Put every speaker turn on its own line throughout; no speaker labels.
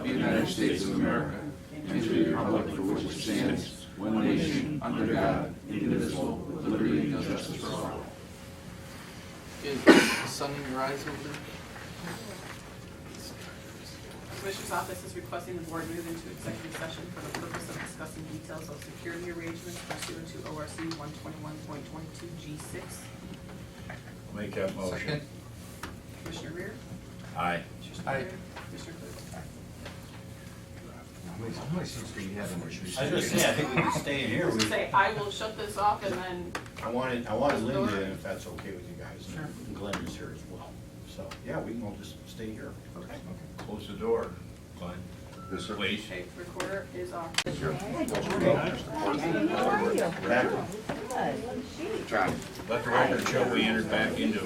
the United States of America and to the republic for which it stands, one nation, under God, indivisible, with liberty and justice for all.
Is the sun in your eyes over there?
Commissioner's Office is requesting the board move into executive session for the purpose of discussing details of security arrangements pursuant to ORC 121.22 G6.
Make that motion.
Second.
Commissioner Rear?
Aye.
Aye.
Commissioner Clicks?
How many seats do you have in which we
I was gonna say, I think we can stay in here.
I say, I will shut this off and then,
I wanted Linda, if that's okay with you guys.
Sure.
And Glenn is here as well. So, yeah, we can all just stay here.
okay.
Close the door, Glenn.
Yes, sir.
Please.
Okay, recorder is off.
John.
Let the record show we entered back into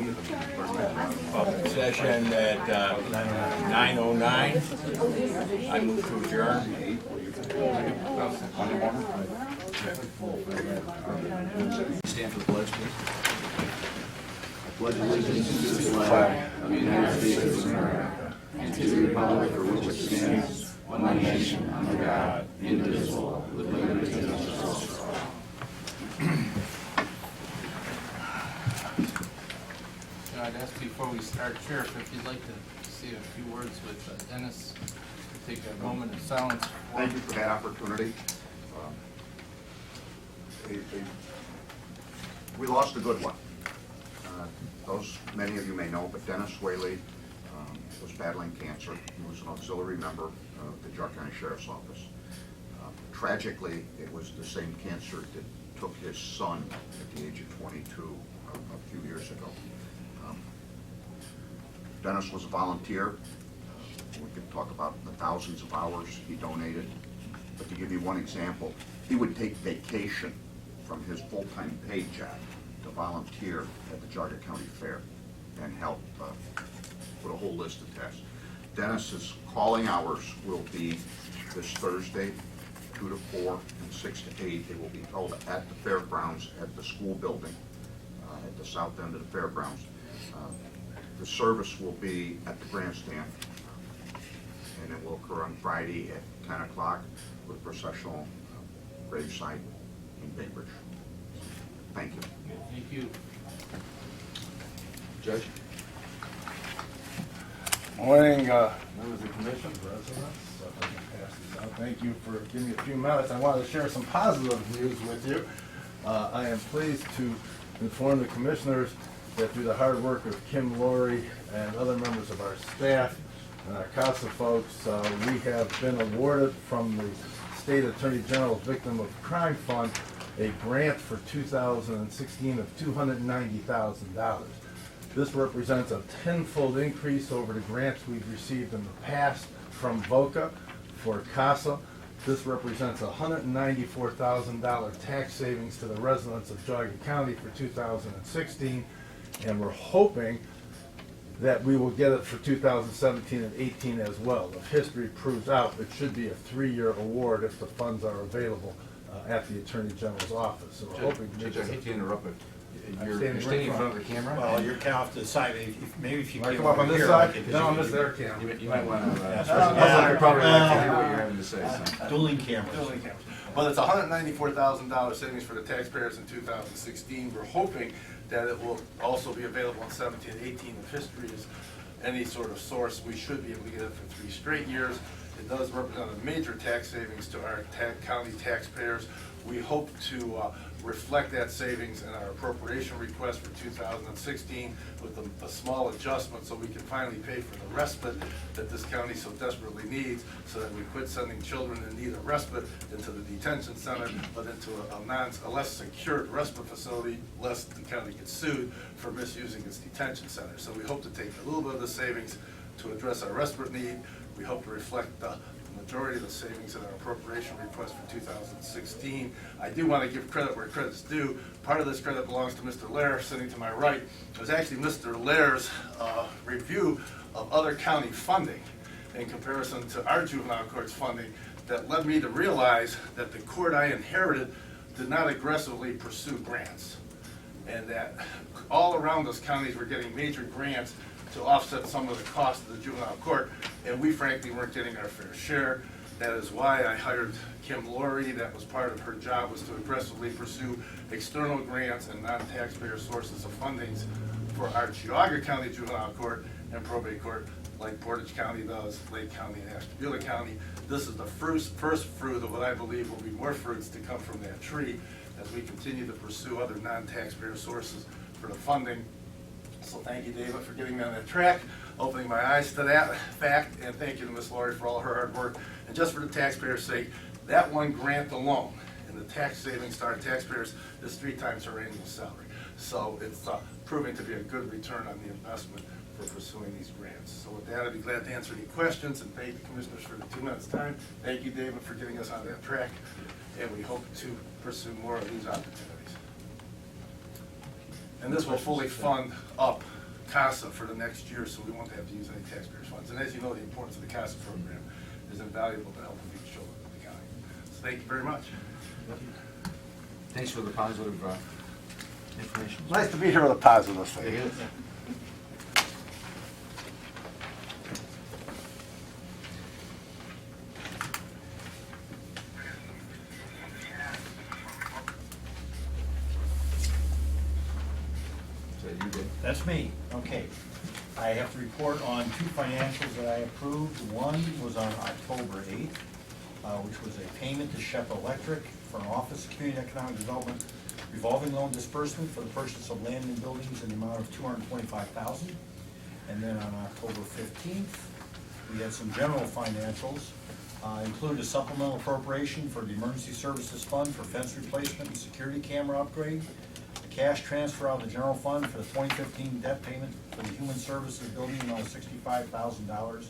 public session at 9:09. I move to adjourn.
stand for the pledge, please?
Pledge allegiance to the flag of the United States of America and to the republic for which it stands, one nation, under God, indivisible, with liberty and justice for all.
I'd ask before we start, Sheriff, if you'd like to say a few words with Dennis, take a moment of silence.
Thank you for that opportunity. We lost a good one. Many of you may know, but Dennis Whaley was battling cancer. He was an auxiliary member of the Geauga County Sheriff's Office. Tragically, it was the same cancer that took his son at the age of 22 a few years ago. Dennis was a volunteer. We could talk about the thousands of hours he donated. But to give you one example, he would take vacation from his full-time paid job to volunteer at the Geauga County Fair and help with a whole list of tasks. Dennis's calling hours will be this Thursday, 2 to 4 and 6 to 8. They will be held at the fairgrounds at the school building at the south end of the fairgrounds. The service will be at the grandstand, and it will occur on Friday at 10 o'clock with processional graveside in Bainbridge. Thank you.
Thank you.
Judge?
Morning, members of the commission, residents. If I can pass this out. Thank you for giving me a few minutes. I wanted to share some positive news with you. I am pleased to inform the commissioners that through the hard work of Kim Laurie and other members of our staff and our CASA folks, we have been awarded from the State Attorney General's Victim of Crime Fund a grant for 2016 of $290,000. This represents a tenfold increase over the grants we've received in the past from VOCA for CASA. This represents a $194,000 tax savings to the residents of Geauga County for 2016, and we're hoping that we will get it for 2017 and 18 as well. If history proves out, it should be a 3-year award if the funds are available at the Attorney General's office. So we're hoping to make
Judge, I hate to interrupt, but you're
standing
standing in
right
front of the camera?
Well, you're kind of off to the side. Maybe if you
Can I
came
come up on
over
this
here,
side?
like,
No, I'm just their camera.
You might want to,
Yeah,
I'd probably like to hear what you're having to say. So.
dueling cameras.
Well, it's $194,000 savings for the taxpayers in 2016. We're hoping that it will also be available in 17 and 18. If history is any sort of source, we should be able to get it for 3 straight years. It does represent a major tax savings to our county taxpayers. We hope to reflect that savings in our appropriation request for 2016 with a small adjustment so we can finally pay for the respite that this county so desperately needs, so that we quit sending children in need of respite into the detention center, but into a less secured respite facility, lest the county gets sued for misusing its detention center. So we hope to take a little bit of the savings to address our respite need. We hope to reflect the majority of the savings in our appropriation request for 2016. I do want to give credit where credit's due. Part of this credit belongs to Mr. Lair, sitting to my right. It was actually Mr. Lair's review of other county funding in comparison to our juvenile court's funding that led me to realize that the court I inherited did not aggressively pursue grants, and that all around us counties were getting major grants to offset some of the cost of the juvenile court, and we frankly weren't getting our fair share. That is why I hired Kim Laurie. That was part of her job, was to aggressively pursue external grants and non-taxpayer sources of fundings for our Geauga County Juvenile Court and Probate Court, like Portage County does, Lake County and Ashtabula County. This is the first fruit of what I believe will be more fruits to come from that tree as we continue to pursue other non-taxpayer sources for the funding. So thank you, David, for getting me on that track, opening my eyes to that fact, and thank you to Ms. Laurie for all her hard work. And just for the taxpayers' sake, that one grant alone and the tax savings to our taxpayers is 3 times her annual salary. So it's proving to be a good return on the investment for pursuing these grants. So with that, I'd be glad to answer any questions, and thank the commissioners for the 2 minutes time. Thank you, David, for getting us on that track, and we hope to pursue more of these opportunities. And this will fully fund up CASA for the next year, so we won't have to use any taxpayers' funds. And as you know, the importance of the CASA program is invaluable to helping the children of the county. So thank you very much.
Thanks for the positive information.
Nice to be here with a positive thing.
It is. So you did.
That's me, okay. I have to report on 2 financials that I approved. One was on October 8th, which was a payment to Shep Electric for an Office of Community and Economic Development revolving loan disbursement for the purchase of land and buildings in the amount of $225,000. And then on October 15th, we had some general financials, included a supplemental appropriation for the Emergency Services Fund for fence replacement and security camera upgrade, a cash transfer out of the general fund for the 2015 debt payment for the Human Services Building amount of $65,000,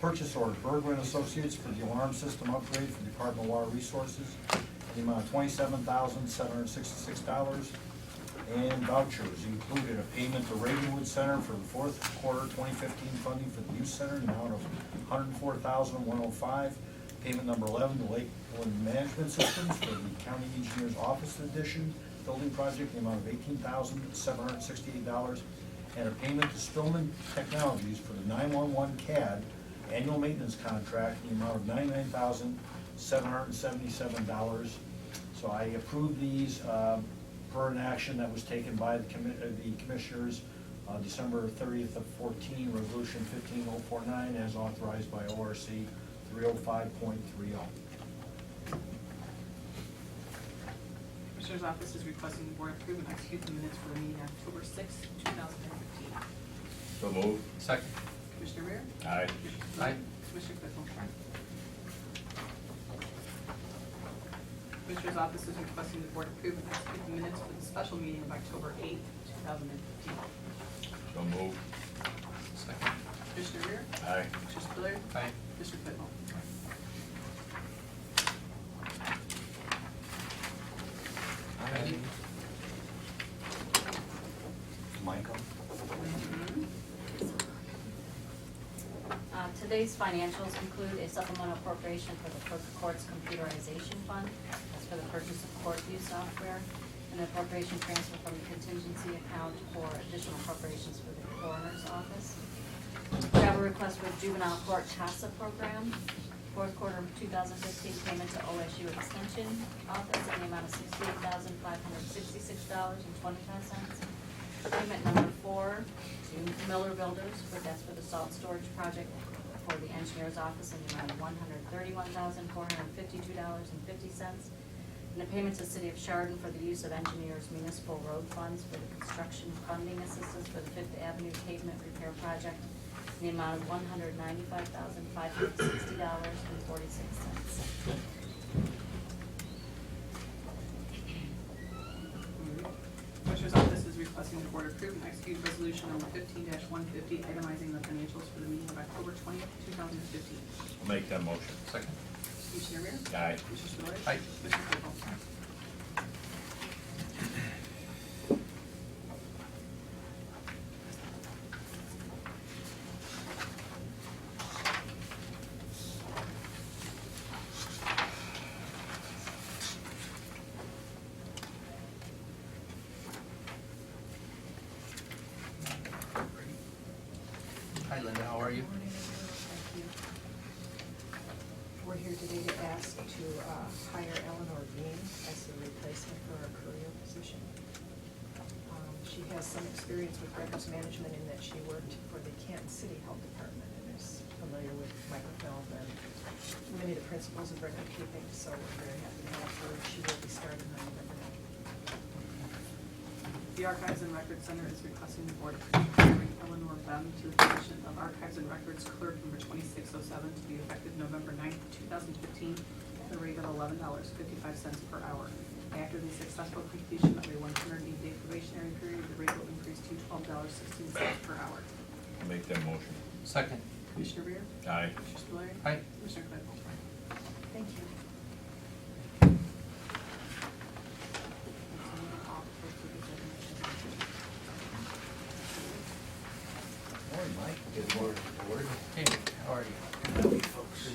purchase order Bergman Associates for the alarm system upgrade for the Department of Water Resources, the amount of $27,766, and vouchers included a payment to Ravenwood Center for the 4th quarter 2015 funding for the youth center in the amount of $104,105, payment number 11 to Lakeland Management Systems for the County Engineer's Office Addition building project in the amount of $18,768, and a payment to Spillman Technologies for the 911 CAD annual maintenance contract in the amount of $99,777. So I approve these per an action that was taken by the commissioners December 30th of 14, resolution 15049, as authorized by ORC 305.30.
Commissioner's Office is requesting the board approve and execute the minutes for the meeting October 6, 2015.
So moved.
Second.
Commissioner Rea?
Aye.
Commissioner
Aye.
Spillier? Commissioner Clickwell? Commissioner's Office is requesting the board approve and execute the minutes for the special meeting of October 8, 2015.
So moved.
Second.
Commissioner Rea?
Aye.
Commissioner Spillier?
Aye.
Commissioner Clickwell?
Michael?
Today's financials include a supplemental appropriation for the clerk of court's computerization fund. That's for the purchase of court view software, and the appropriation transfer from the contingency account for additional appropriations for the coroner's office. We have a request for juvenile court CASA program, 4th quarter of 2015 payment to OSU Extension Office in the amount of $68,566.25. Payment number 4 to Miller Builders, that's for the salt storage project for the engineer's office in the amount of $131,452.50. And the payment to the City of Chardon for the use of engineers' municipal road funds for the construction funding assistance for the 5th Avenue pavement repair project in the amount of $195,560.46.
Commissioner's Office is requesting the board approve and execute resolution number 15-150, itemizing the financials for the meeting of October 20th, 2015.
I'll make that motion.
Second.
Commissioner Rea?
Aye.
Commissioner Spillier?
Aye.
Commissioner Clickwell?
here today to ask to hire Eleanor Bean as the replacement for our courier position. She has some experience with records management in that she worked for the Canton City Health Department and is familiar with microfilm and many of the principles of record keeping, so we're very happy to have her. She will be starting on November 9th.
The Archives and Records Center is requesting the board approve hiring Eleanor Bem to the position of Archives and Records Clerk number 2607 to be effective November 9th, 2015, at the rate of $11.55 per hour. After the successful completion of a 108-day probationary period, the rate will increase to $12.16 per hour.
I'll make that motion.
Second.
Commissioner Rea?
Aye.
Commissioner Spillier?
Aye.
Commissioner Claypool?
Thank you.
Morning, Mike. Good morning, board.
Hey, how are you?
How are you folks?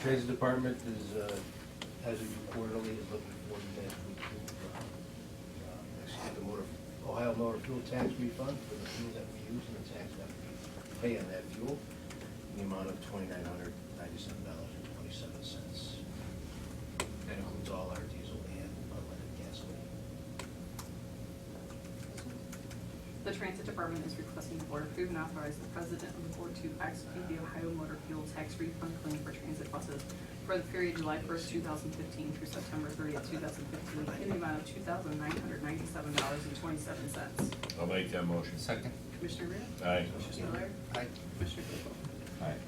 Transit Department is, as we do quarterly, is looking for you guys to approve, execute the Ohio Motor Fuel Tax refund for the fuel that we use and the tax that we pay on that fuel, in the amount of $2,997.27. That includes all our diesel and unleaded gasoline.
The Transit Department is requesting the board approve and authorize the president of the board to execute the Ohio Motor Fuel Tax Refund claim for transit buses for the period July 1st, 2015 through September 30th, 2015, in the amount of $2,997.27.
I'll make that motion.
Second.
Commissioner Rea?
Aye.
Commissioner Spillier?
Aye.
Commissioner Claypool?
Aye.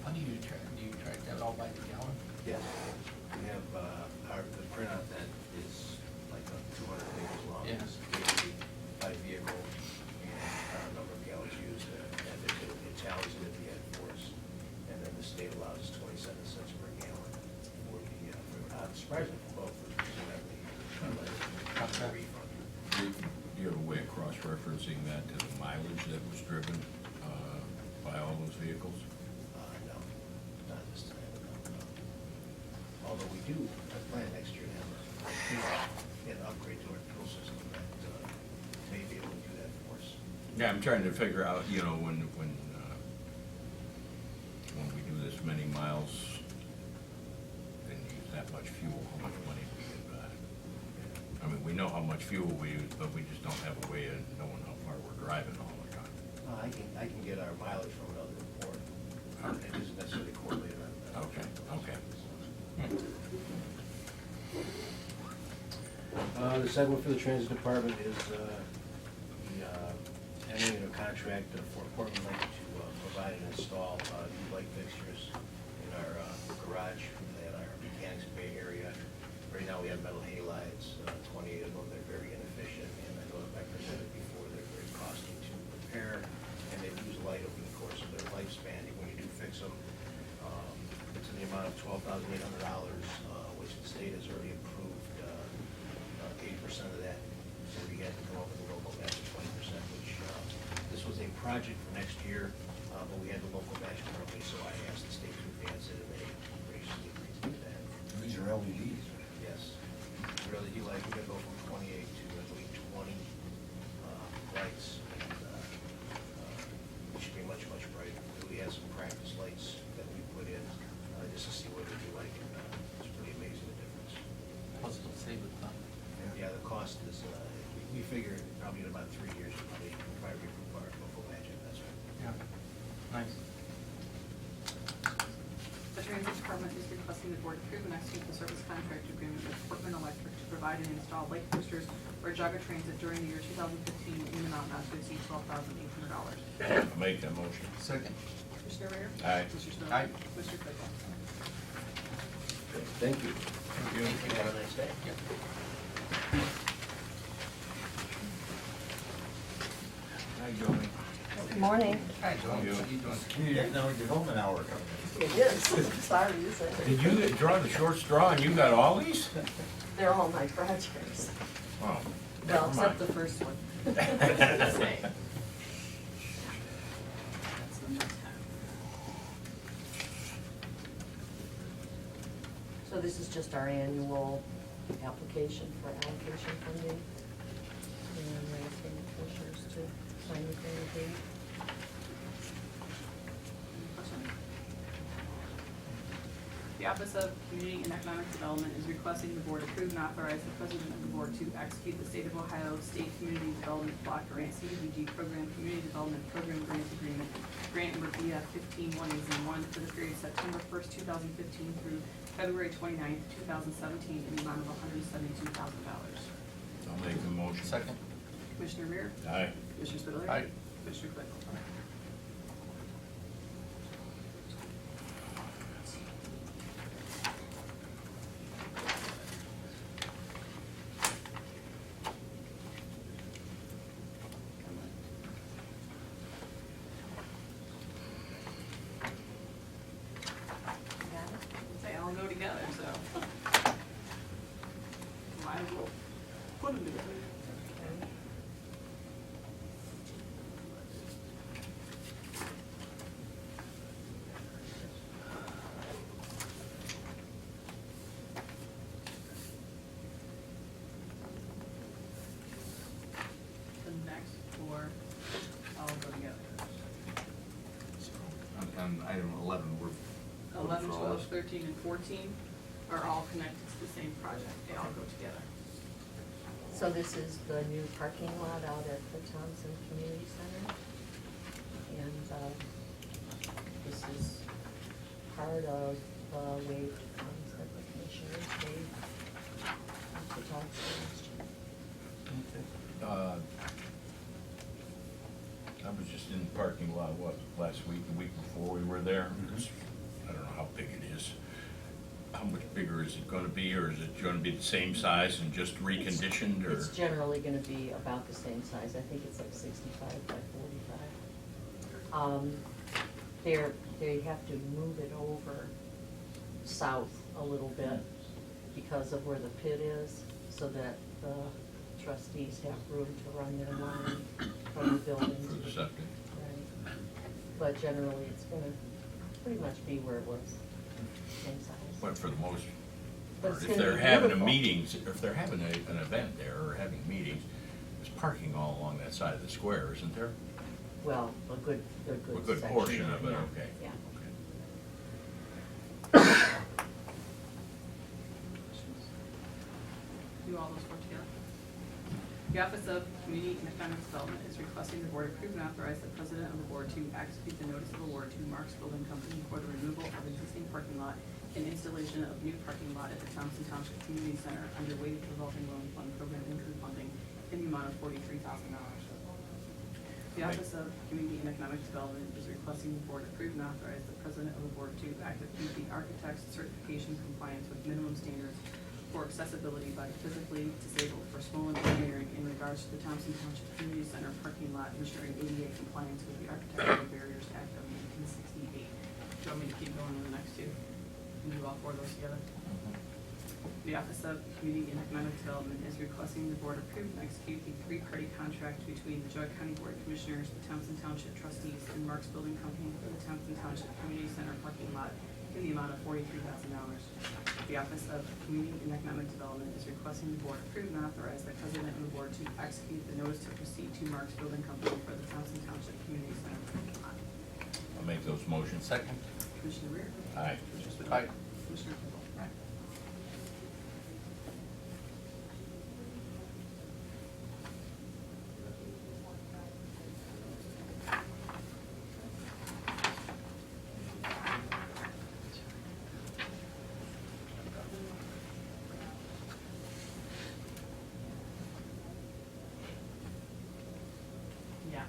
How do you track that all by the gallon?
Yes, we have, the printout that is like 200 pages long.
Yeah.
It's basically by vehicle and number of gallons used, and it tallies it at the end for us. And then the state allows us 27 cents per gallon for the, surprisingly, for both, for the refund.
Do you have a way of cross-referencing that to the mileage that was driven by all those vehicles?
No, not this time, no. Although we do plan next year to have an upgrade to our fuel system that may be able to do that for us.
Yeah, I'm trying to figure out, you know, when we do this many miles and use that much fuel, how much money we give back. I mean, we know how much fuel we use, but we just don't have a way of knowing how far we're driving all the time.
I can get our mileage from another report. It isn't necessarily correlated on that.
Okay, okay.
The second one for the transit department is entering into a contract for Portland Lake to provide and install new light fixtures in our garage at our mechanics bay area. Right now we have metal halides, 28 of them. They're very inefficient, and I know that I presented before, they're very costly to repair, and they lose light over the course of their lifespan when you do fix them. It's in the amount of $12,800, which the state has already approved 80% of that. So we had to come up with a local match of 20%, which this was a project for next year, but we had the local match currently, so I asked the state to advance it, and they graciously agreed to do that.
These are LEDs.
Yes. Really do like, we're gonna go from 28 to, I believe, 20 lights, and it should be much, much brighter. We had some practice lights that we put in, just to see what it'd be like, and it's pretty amazing the difference.
Plus it'll save a ton.
Yeah, the cost is, we figure probably in about 3 years, we'll probably recoup our local match investment.
Yeah. Nice.
The Transit Department is requesting the board approve and execute the service contract agreement with Portland Electric to provide and install light fixtures for Geauga Transit during the year 2015 in an amount not to exceed $12,800.
I'll make that motion.
Second.
Commissioner Rea?
Aye.
Commissioner Spillier?
Aye.
Commissioner Claypool?
Thank you.
Thank you.
Have a nice day.
Yep.
Hi, Joey.
Good morning.
Hi, Joe. How you doing?
Economic Development Hour coming.
It is. Sorry, you said.
Did you draw the short straw and you got all these?
They're all my projects.
Oh,
Well,
never
except
mind.
the first one. So this is just our annual
application for allocation funding. And we're asking the commissioners to sign the agreement.
Any questions? The Office of Community and Economic Development is requesting the board approve and authorize the president of the board to execute the State of Ohio State Community Development Block Grant CDBG Program Community Development Program Grant Agreement, grant number BF 151 for the period September 1st, 2015 through February 29th, 2017 in the amount of $172,000.
I'll make the motion.
Second.
Commissioner Rea?
Aye.
Commissioner Spudler?
Aye.
Commissioner Clickwell?
Got it?
They all go together, so. Might as well put them together. The next four all go together.
On item 11, we're.
11,
for all
12,
this.
13, and 14 are all connected to the same project. They all go together.
So this is the new parking lot out at the Townsend Community Center. And this is part of the waived funds that the commissioners waived at the tax last year.
I was just in the parking lot, last week, the week before we were there. I don't know how big it is. How much bigger is it gonna be, or is it gonna be the same size and just reconditioned, or?
It's generally gonna be about the same size. I think it's like 65 by 45. They have to move it over south a little bit because of where the pit is, so that the trustees have room to run their line from the building
For
to
the
the.
septic.
Right. But generally, it's gonna pretty much be where it was, same size.
But for the most
But
part,
it's
if
gonna
they're
be
having a
beautiful.
meetings, if they're having an event there, or having meetings, there's parking all along that side of the square, isn't there?
Well, a good
A good
section,
portion of it,
yeah,
okay.
Yeah.
Do all those four together. The Office of Community and Economic Development is requesting the board approve and authorize the president of the board to execute the notice of award to Mark's Building Company for the removal of existing parking lot and installation of new parking lot at the Thompson Township Community Center under weighted revolving loan fund program include funding in the amount of $43,000. The Office of Community and Economic Development is requesting the board approve and authorize the president of the board to execute the architect's certification compliance with minimum standards for accessibility by physically disabled for Smolin Engineering in regards to the Thompson Township Community Center parking lot, ensuring ADA compliance with the Architectural Barriers Act of 1968. Do you want me to keep going on the next two? Can we do all four of those together? The Office of Community and Economic Development is requesting the board approve and execute the three-party contract between the Geauga County Board of Commissioners, the Townsend Township trustees, and Mark's Building Company for the Townsend Township Community Center parking lot in the amount of $43,000. The Office of Community and Economic Development is requesting the board approve and authorize the president of the board to execute the notice to proceed to Mark's Building Company for the Townsend Township Community Center parking lot.
I'll make those motions.
Second.
Commissioner Rea?
Aye.
Commissioner Spudler?
Aye.
Commissioner Clickwell?
Aye.
Yeah.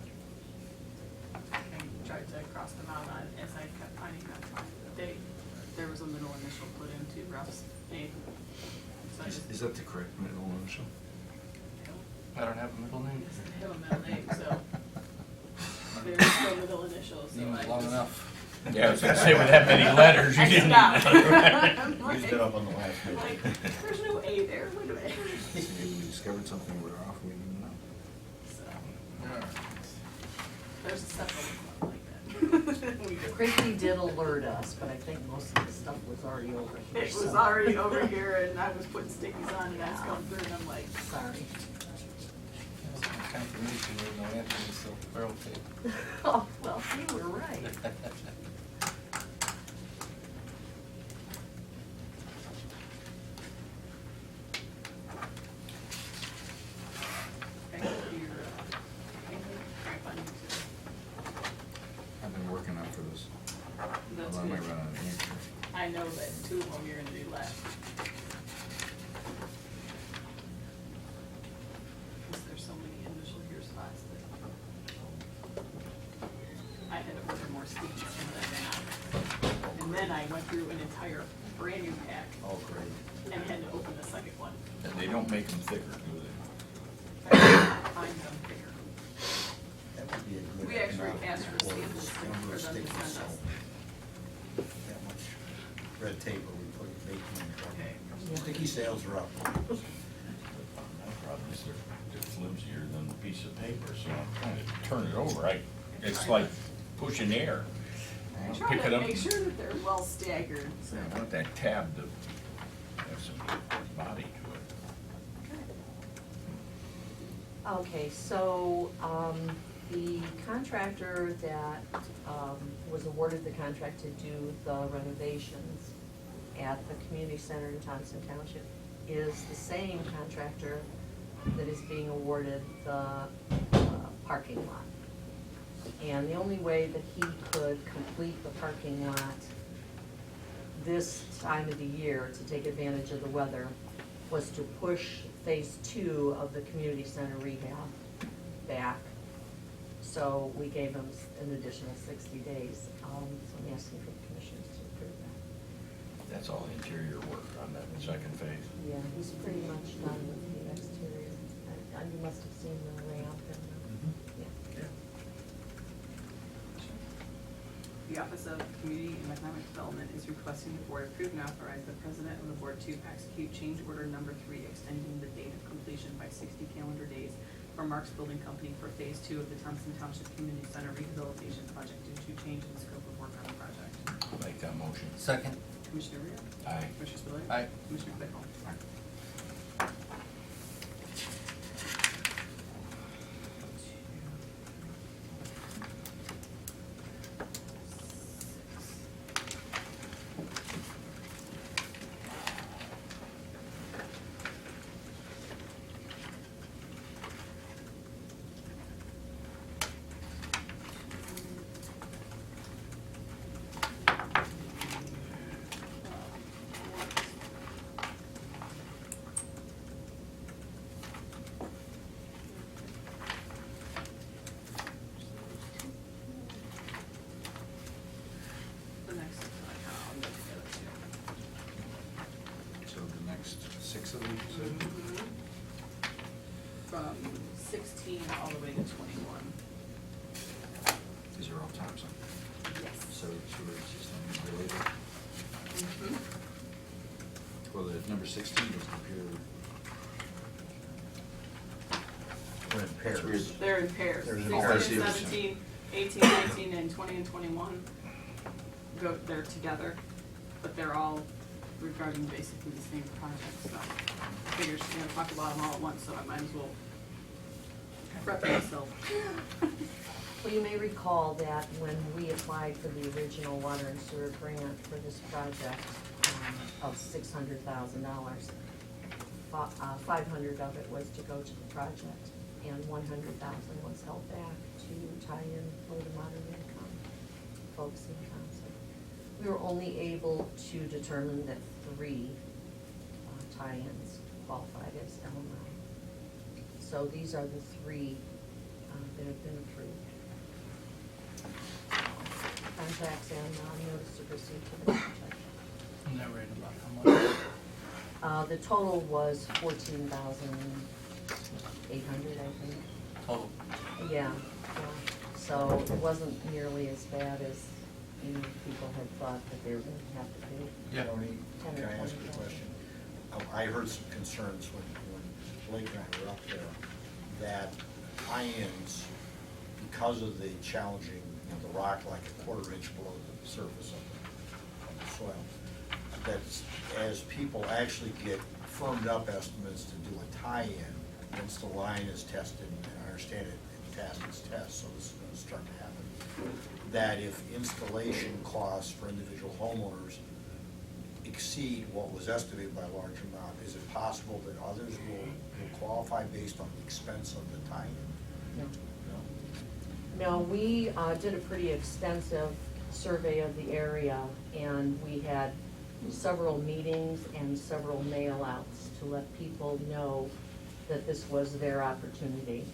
I tried to cross them out as I kept finding them. There was a middle initial put into Ruff's name. So I just
Is that the correct middle initial?
I don't have a middle name.
doesn't have a middle name, so there's no middle initial, so
Name
I
was long
just.
enough.
Yeah, I was gonna say, with that many letters, you
I
didn't need
stopped.
another, right?
I'm like-
Used it up on the last
I'm
meeting.
like, there's no A there, wait a minute.
Maybe we discovered something we're off, we didn't know.
So,
All right.
there's a separate one like that. We could
Crinkly did alert us, but I think most of the stuff was already over here.
It was
so-
already over here and I was putting stickies on and that's come through and I'm like,
Sorry.
That's my confirmation, there's no Anthony Silver tape.
Oh, well, you were right.
thank you for your, grant funding too.
I've been working up for this.
That's
Although I might
good.
run out of ink.
I know that 2 of them you're gonna do left. Because there's so many initial year spots that I had to order more stickies and then and then I went through an entire brand new pack
Oh, great.
and had to open the second one.
And they don't make them thicker, do they?
I find them bigger.
That would be a good.
We actually
economic
asked for
employee.
samples
Number of
for them to
stickies,
send us.
so That much red tape are we putting baking in trouble.
Okay.
Sticky sales are up.
My problem is they're flimsier than a piece of paper, so I'm trying to turn it over. It's like pushing air.
I'm
Pick
trying
it
to
up.
make sure that they're well staggered, so.
I want that tab to have some body to it.
Okay, so, the contractor that, was awarded the contract to do the renovations at the community center in Thompson Township is the same contractor that is being awarded the, parking lot. And the only way that he could complete the parking lot this time of the year to take advantage of the weather was to push phase 2 of the community center rehab back. So we gave him an additional 60 days. So I'm asking for the commissioners to approve that.
That's all interior work on that second phase.
Yeah, he's pretty much done with the exterior. You must have seen the ramp and, yeah.
The Office of Community and Economic Development is requesting the board approve and authorize the president of the board to execute change order number 3, extending the date of completion by 60 calendar days for Mark's Building Company for phase 2 of the Thompson Township Community Center rehabilitation project due to change in the scope of work on the project.
I'll make that motion.
Second.
Commissioner Rea?
Aye.
Commissioner Spillier?
Aye.
Commissioner Claypool? The next, I'll make the other two.
So the next 6 of these, you said?
From 16 all the way to 21.
These are all Thompson.
Yes.
So sewer system related.
Mhm.
Well, the number 16 was computer.
We're in
That's
pairs.
weird.
They're in pairs.
There's an
16,
I see what you're
17, 18, 19, and 20 and 21 go, they're together, but they're all regarding basically the same project, so I figured she's gonna talk about them all at once, so I might as well prep myself.
Well, you may recall that when we applied for the original water and sewer grant for this project of $600,000, 500 of it was to go to the project, and 100,000 was held back to tie in for the moderate income folks in Thompson. We were only able to determine that 3 tie-ins qualified as LMI. So these are the 3 that have been approved. Contracts and notice to proceed to the project.
I'm not right about how much.
The total was 14,800, I think.
Total.
Yeah. So it wasn't nearly as bad as many people had thought that they were gonna have to pay.
Yeah.
Tony,
10 or
can I ask you a
20,000.
question? I heard some concerns when Blake and I were up there, that tie-ins, because of the challenging the rock like a quarter-inch below the surface of the soil. That's, as people actually get firmed up estimates to do a tie-in, once the line is tested, and I understand it passed its test, so this is gonna start to happen, that if installation costs for individual homeowners exceed what was estimated by a large amount, is it possible that others will qualify based on the expense of the tie-in?
No.
No?
No, we did a pretty extensive survey of the area, and we had several meetings and several mail-outs to let people know that this was their opportunity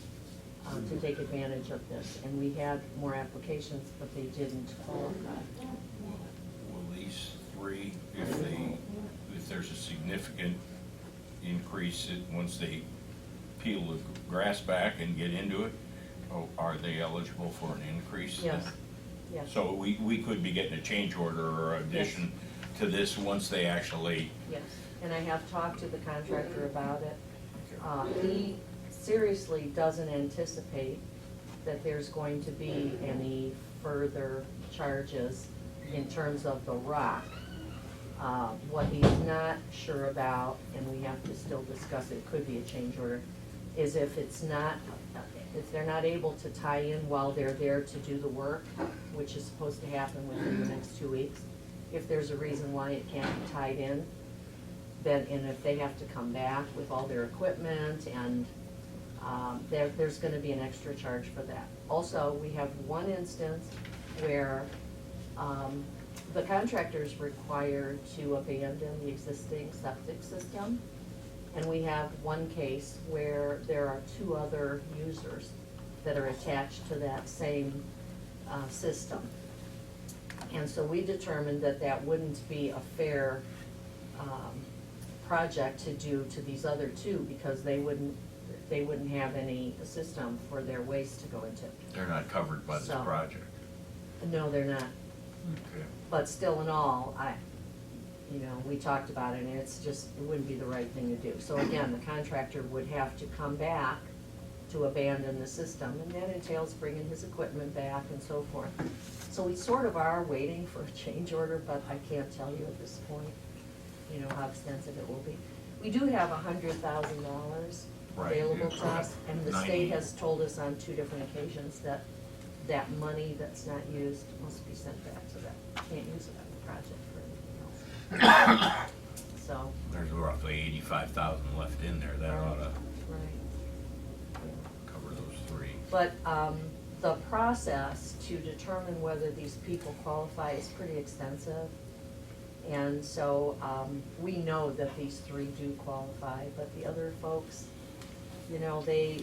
to take advantage of this. And we had more applications, but they didn't qualify.
Will these three, if there's a significant increase, once they peel the grass back and get into it, are they eligible for an increase?
Yes, yes.
So we could be getting a change order or addition to this once they actually.
Yes, and I have talked to the contractor about it. He seriously doesn't anticipate that there's going to be any further charges in terms of the rock. What he's not sure about, and we have to still discuss it, could be a change order, is if they're not able to tie in while they're there to do the work, which is supposed to happen within the next 2 weeks. If there's a reason why it can't be tied in, then, and if they have to come back with all their equipment, and there's gonna be an extra charge for that. Also, we have one instance where the contractor is required to abandon the existing septic system. And we have one case where there are 2 other users that are attached to that same system. And so we determined that that wouldn't be a fair project to do to these other 2, because they wouldn't have any system for their waste to go into.
They're not covered by this
So-
project.
No, they're not.
Okay.
But still in all, we talked about it, and it's just, it wouldn't be the right thing to do. So again, the contractor would have to come back to abandon the system, and that entails bringing his equipment back and so forth. So we sort of are waiting for a change order, but I can't tell you at this point, how extensive it will be. We do have $100,000
Right,
available
yeah,
to us, and the
90.
state has told us on 2 different occasions that that money that's not used must be sent back to them. Can't use it on the project for anything else. So,
There's roughly 85,000 left in there. That ought to
right.
cover those 3.
But the process to determine whether these people qualify is pretty extensive. And so we know that these 3 do qualify, but the other folks, they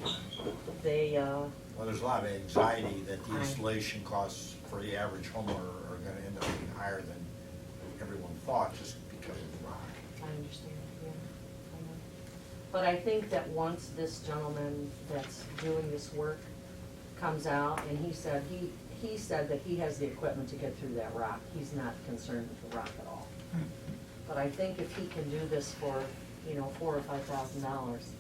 Well, there's a lot of anxiety that the installation costs for the average homeowner are gonna end up being higher than everyone thought, just because of the rock.
I understand, yeah, I know. But I think that once this gentleman that's doing this work comes out, and he said that he has the equipment to get through that rock, he's not concerned with the rock at all. But I think if he can do this for, $4,000 or $5,000,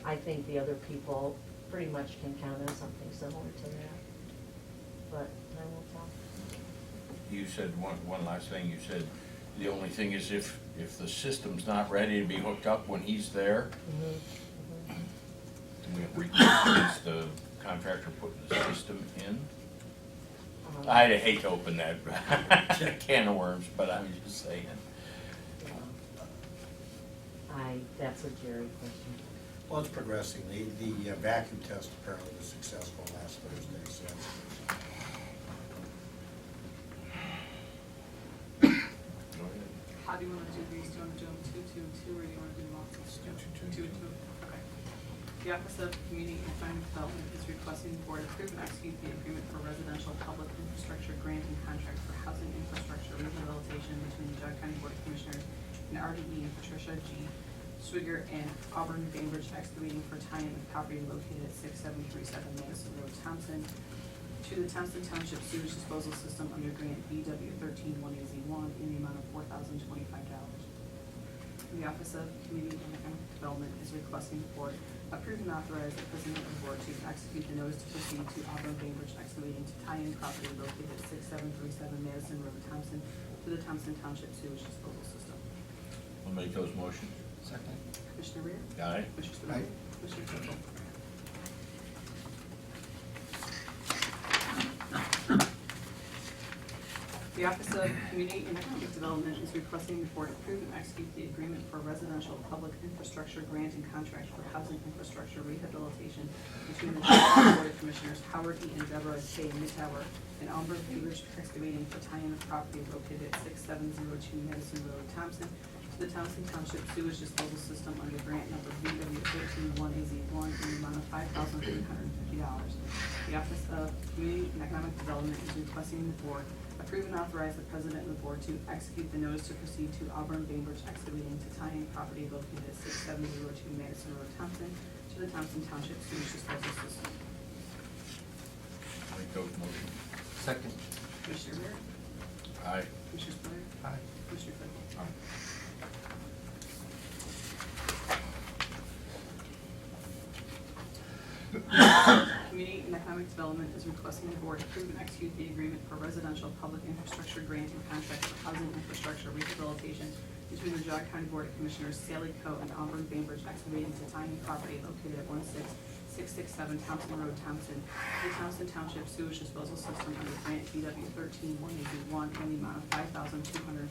I think the other people pretty much can count on something similar to that. But I will tell.
You said one last thing. You said the only thing is if the system's not ready to be hooked up when he's there, is the contractor putting the system in? I'd hate to open that can of worms, but I'm just saying.
That's a Jerry question.
Well, it's progressing. The vacuum test apparently was successful last Thursday, so that's
Go ahead.
How do you want to do these? Do you want to do them 2, 2, 2, or do you want to do them all? Two, two. Okay. The Office of Community and Economic Development is requesting the board approve and execute the agreement for residential public infrastructure grant and contract for housing infrastructure rehabilitation between the Geauga County Board of Commissioners and RDE and Patricia G. Swigger and Auburn Bainbridge Excavating for tie-in of property located at 6737 Madison Road, Thompson, to the Thompson Township Sewage Disposal System under grant BW 131AZ1 in the amount of $4,025. The Office of Community and Economic Development is requesting the board approve and authorize the president of the board to execute the notice to proceed to Auburn Bainbridge Excavating to tie-in property located at 6737 Madison Road, Thompson, to the Thompson Township sewage disposal system.
I'll make those motions.
Second.
Commissioner Rea?
Aye.
Commissioner Spudler? Commissioner Claypool? The Office of Community and Economic Development is requesting the board approve and execute the agreement for residential public infrastructure grant and contract for housing infrastructure rehabilitation between the Geauga Board of Commissioners Howard E. and Deborah K. Mittauer and Auburn Bainbridge Excavating for tie-in of property located at 6702 Madison Road, Thompson, to the Thompson Township sewage disposal system under grant number VW131AZ1 in the amount of $5,350. The Office of Community and Economic Development is requesting the board approve and authorize the president and the board to execute the notice to proceed to Auburn Bainbridge Excavating to tie-in property located at 6702 Madison Road, Thompson, to the Thompson Township sewage disposal system.
Make those motions.
Second.
Commissioner Rea?
Aye.
Commissioner Spudler?
Aye.
Commissioner Claypool?
Aye. Community
and Economic Development is requesting the board approve and execute the agreement for residential public infrastructure grant and contract for housing infrastructure rehabilitation between the Geauga County Board of Commissioners, Sally Co. and Auburn Bainbridge Excavating to tie-in property located at 16667 Thompson Road, Thompson, to the Thompson Township sewage disposal system under grant VW13181 in the amount of $5,250.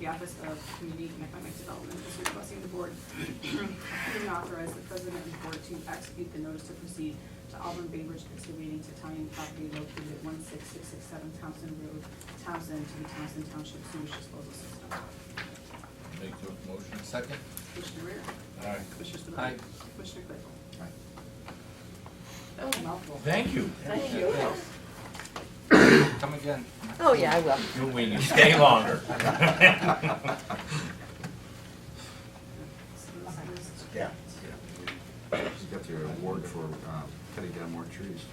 The Office of Community and Economic Development is requesting the board approve and authorize the president and board to execute the notice to proceed to Auburn Bainbridge Excavating to tie-in property located at 16667 Thompson Road, Thompson, to the Thompson Township sewage disposal system.
Make those motions.
Second.
Commissioner Rea?
Aye.
Commissioner Spudler?
Aye.
Commissioner Claypool?
Aye.
That was a mouthful.
Thank you.
Thank you.
Come again.
Oh, yeah, I will.
We can stay longer.
Yeah.
She's got the award for cutting down more trees.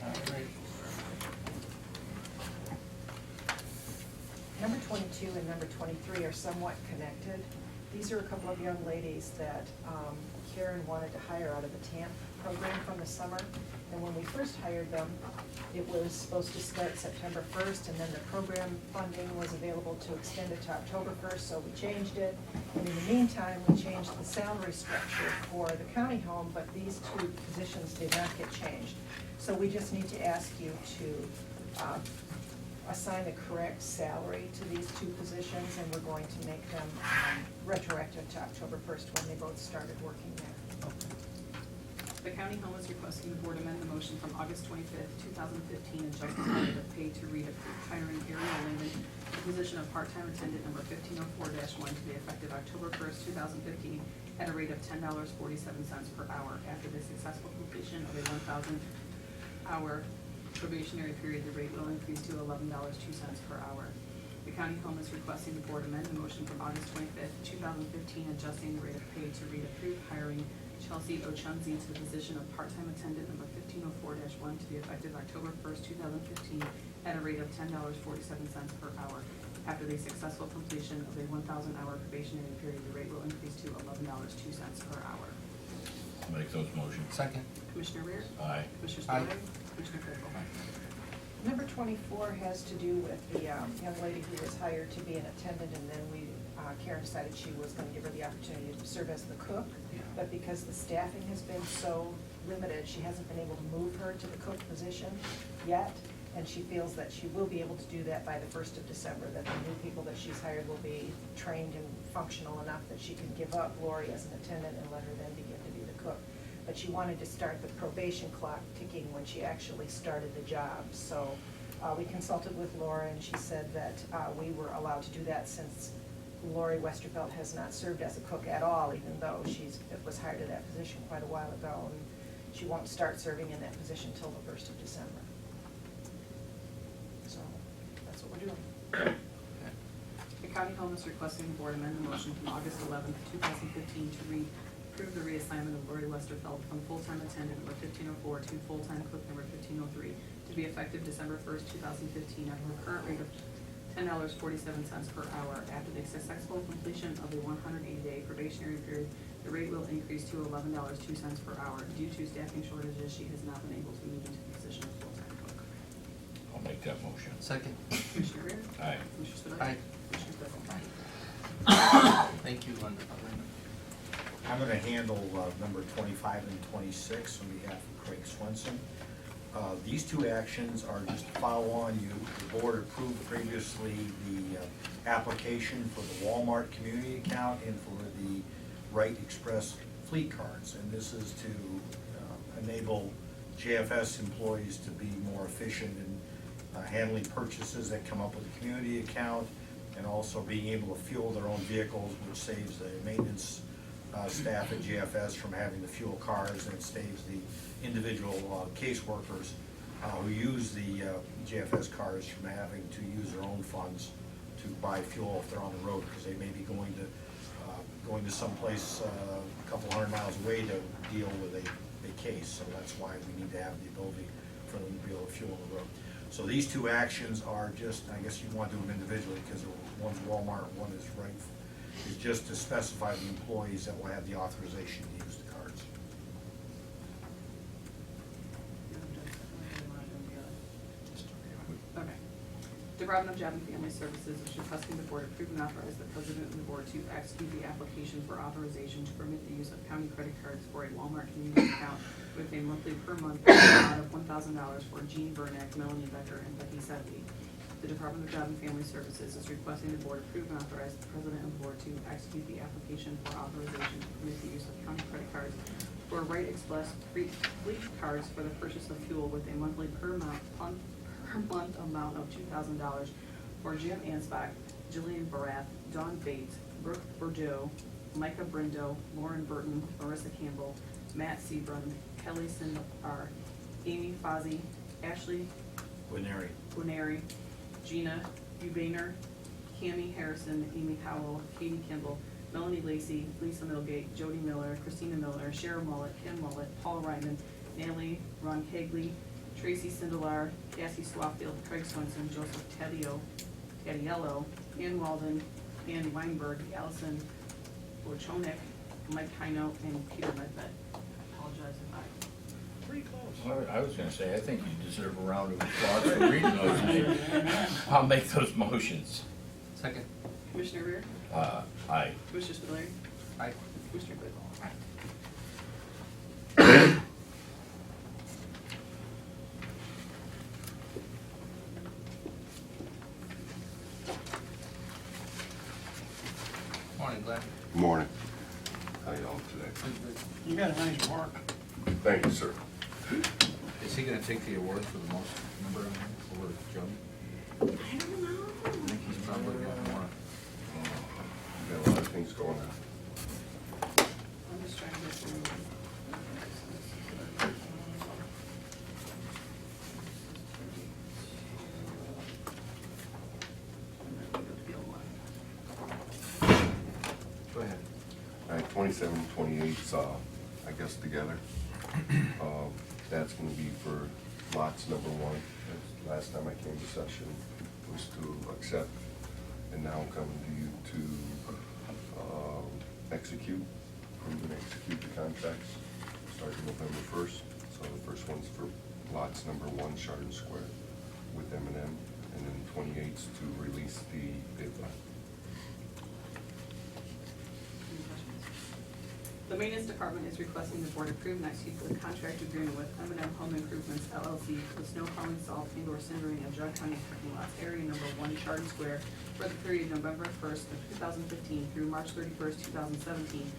All right.
Number 22 and number 23 are somewhat connected. These are a couple of young ladies that Karen wanted to hire out of the TAMP program from the summer. And when we first hired them, it was supposed to start September 1st, and then the program funding was available to extend it to October 1st, so we changed it. And in the meantime, we changed the salary structure for the county home, but these two positions did not get changed. So we just need to ask you to assign the correct salary to these two positions, and we're going to make them retroactive to October 1st when they both started working there.
The county home is requesting the board amend the motion from August 25th, 2015, and adjust the rate of pay to read approved hiring Ariel Lehman to the position of part-time attendant number 1504-1 to be effective October 1st, 2015, at a rate of $10.47 per hour. After the successful completion of a 1,000-hour probationary period, the rate will increase to $11.02 per hour. The county home is requesting the board amend the motion from August 25th, 2015, adjusting the rate of pay to read approved hiring Chelsea Ochunzi to the position of part-time attendant number 1504-1 to be effective October 1st, 2015, at a rate of $10.47 per hour. After the successful completion of a 1,000-hour probationary period, the rate will increase to $11.02 per hour.
Make those motions.
Second.
Commissioner Rea?
Aye.
Commissioner
Aye.
Spudler? Commissioner Claypool?
Number 24 has to do with the young lady who was hired to be an attendant, and then Karen decided she was going to give her the opportunity to serve as the cook. But because the staffing has been so limited, she hasn't been able to move her to the cook position yet. And she feels that she will be able to do that by the 1st of December, that the new people that she's hired will be trained and functional enough that she can give up Lori as an attendant and let her then begin to be the cook. But she wanted to start the probation clock ticking when she actually started the job. So we consulted with Laura, and she said that we were allowed to do that since Lori Westerfeld has not served as a cook at all, even though was hired to that position quite a while ago, and she won't start serving in that position until the 1st of December. So that's what we're doing.
The county home is requesting the board amend the motion from August 11th, 2015 to approve the reassignment of Lori Westerfeld from full-time attendant number 1504 to full-time cook number 1503 to be effective December 1st, 2015 at her current rate of $10.47 per hour. After the successful completion of a 180-day probationary period, the rate will increase to $11.02 per hour. Due to staffing shortages, she has not been able to move into the position of full-time cook.
I'll make that motion.
Second.
Commissioner Rea?
Aye.
Commissioner Spudler?
Aye.
Commissioner Claypool?
Thank you, Linda.
I'm gonna handle number 25 and 26 on behalf of Craig Swenson. These two actions are just follow on. The board approved previously the application for the Walmart community account and for the Wright Express fleet cards. And this is to enable JFS employees to be more efficient in handling purchases that come up with the community account, and also being able to fuel their own vehicles, which saves the maintenance staff at JFS from having to fuel cars, and it saves the individual caseworkers who use the JFS cars from having to use their own funds to buy fuel if they're on the road, because they may be going to someplace a couple hundred miles away to deal with a case. So that's why we need to have the ability for them to be able to fuel on the road. So these two actions are just, I guess you want to do them individually, because one's Walmart, one is Wright. Is just to specify the employees that will have the authorization to use the cards.
Okay. Department of Job and Family Services is requesting the board approve and authorize the president of the board to execute the application for authorization to permit the use of county credit cards for a Walmart community account with a monthly per month amount of $1,000 for Jean Bernack, Melanie Becker, and Becky Sedley. The Department of Job and Family Services is requesting the board approve and authorize the president of the board to execute the application for authorization to permit the use of county credit cards for Wright Express fleet cards for the purchase of fuel with a monthly per month amount of $2,000 for Jim Ansbach, Jillian Barath, Dawn Bates, Brooke Bordeaux, Micah Brindo, Lauren Burton, Marissa Campbell, Matt Seabrun, Kelly Sindar, Amy Fozzie, Ashley Guineri, Gina Ubainer, Cammie Harrison, Amy Powell, Katie Kimball, Melanie Lacey, Lisa Milgate, Jody Miller, Christina Miller, Cheryl Mullet, Kim Mullet, Paul Ryman, Natalie Ron Kegley, Tracy Sindelar, Cassie Swaffield, Craig Swenson, Joseph Tadiello, Ann Walden, Ann Weinberg, Allison Bochonek, Mike Hino, and Peter Medved. I apologize if I
Pretty close.
I was gonna say, I think you deserve a round of applause for reading those names. I'll make those motions.
Second.
Commissioner Rea?
Aye.
Commissioner Spudler?
Aye.
Commissioner Claypool?
Morning, Glenn.
Good morning. How y'all today?
You got a nice mark.
Thank you, sir.
Is he gonna take the award for the most number of them over Joey?
I don't know.
I think he's probably got more.
We got a lot of things going on.
I'm just trying to get through.
Go ahead.
All right, 27 and 28, I guess, together. That's gonna be for lots number one. As last time I came to session was to accept, and now I'm coming to you to execute, approve and execute the contracts starting November 1st. So the first one's for lots number one, Chardon Square with M&M, and then 28's to release the bid line.
Any questions? The Maintenance Department is requesting the board approve and execute the contract agreement with M&M Home Improvements LLC for the snow plowing, salt, and/or cindering of Geauga County parking lots, area number one, Chardon Square, for the period November 1st of 2015 through March 31st, 2017,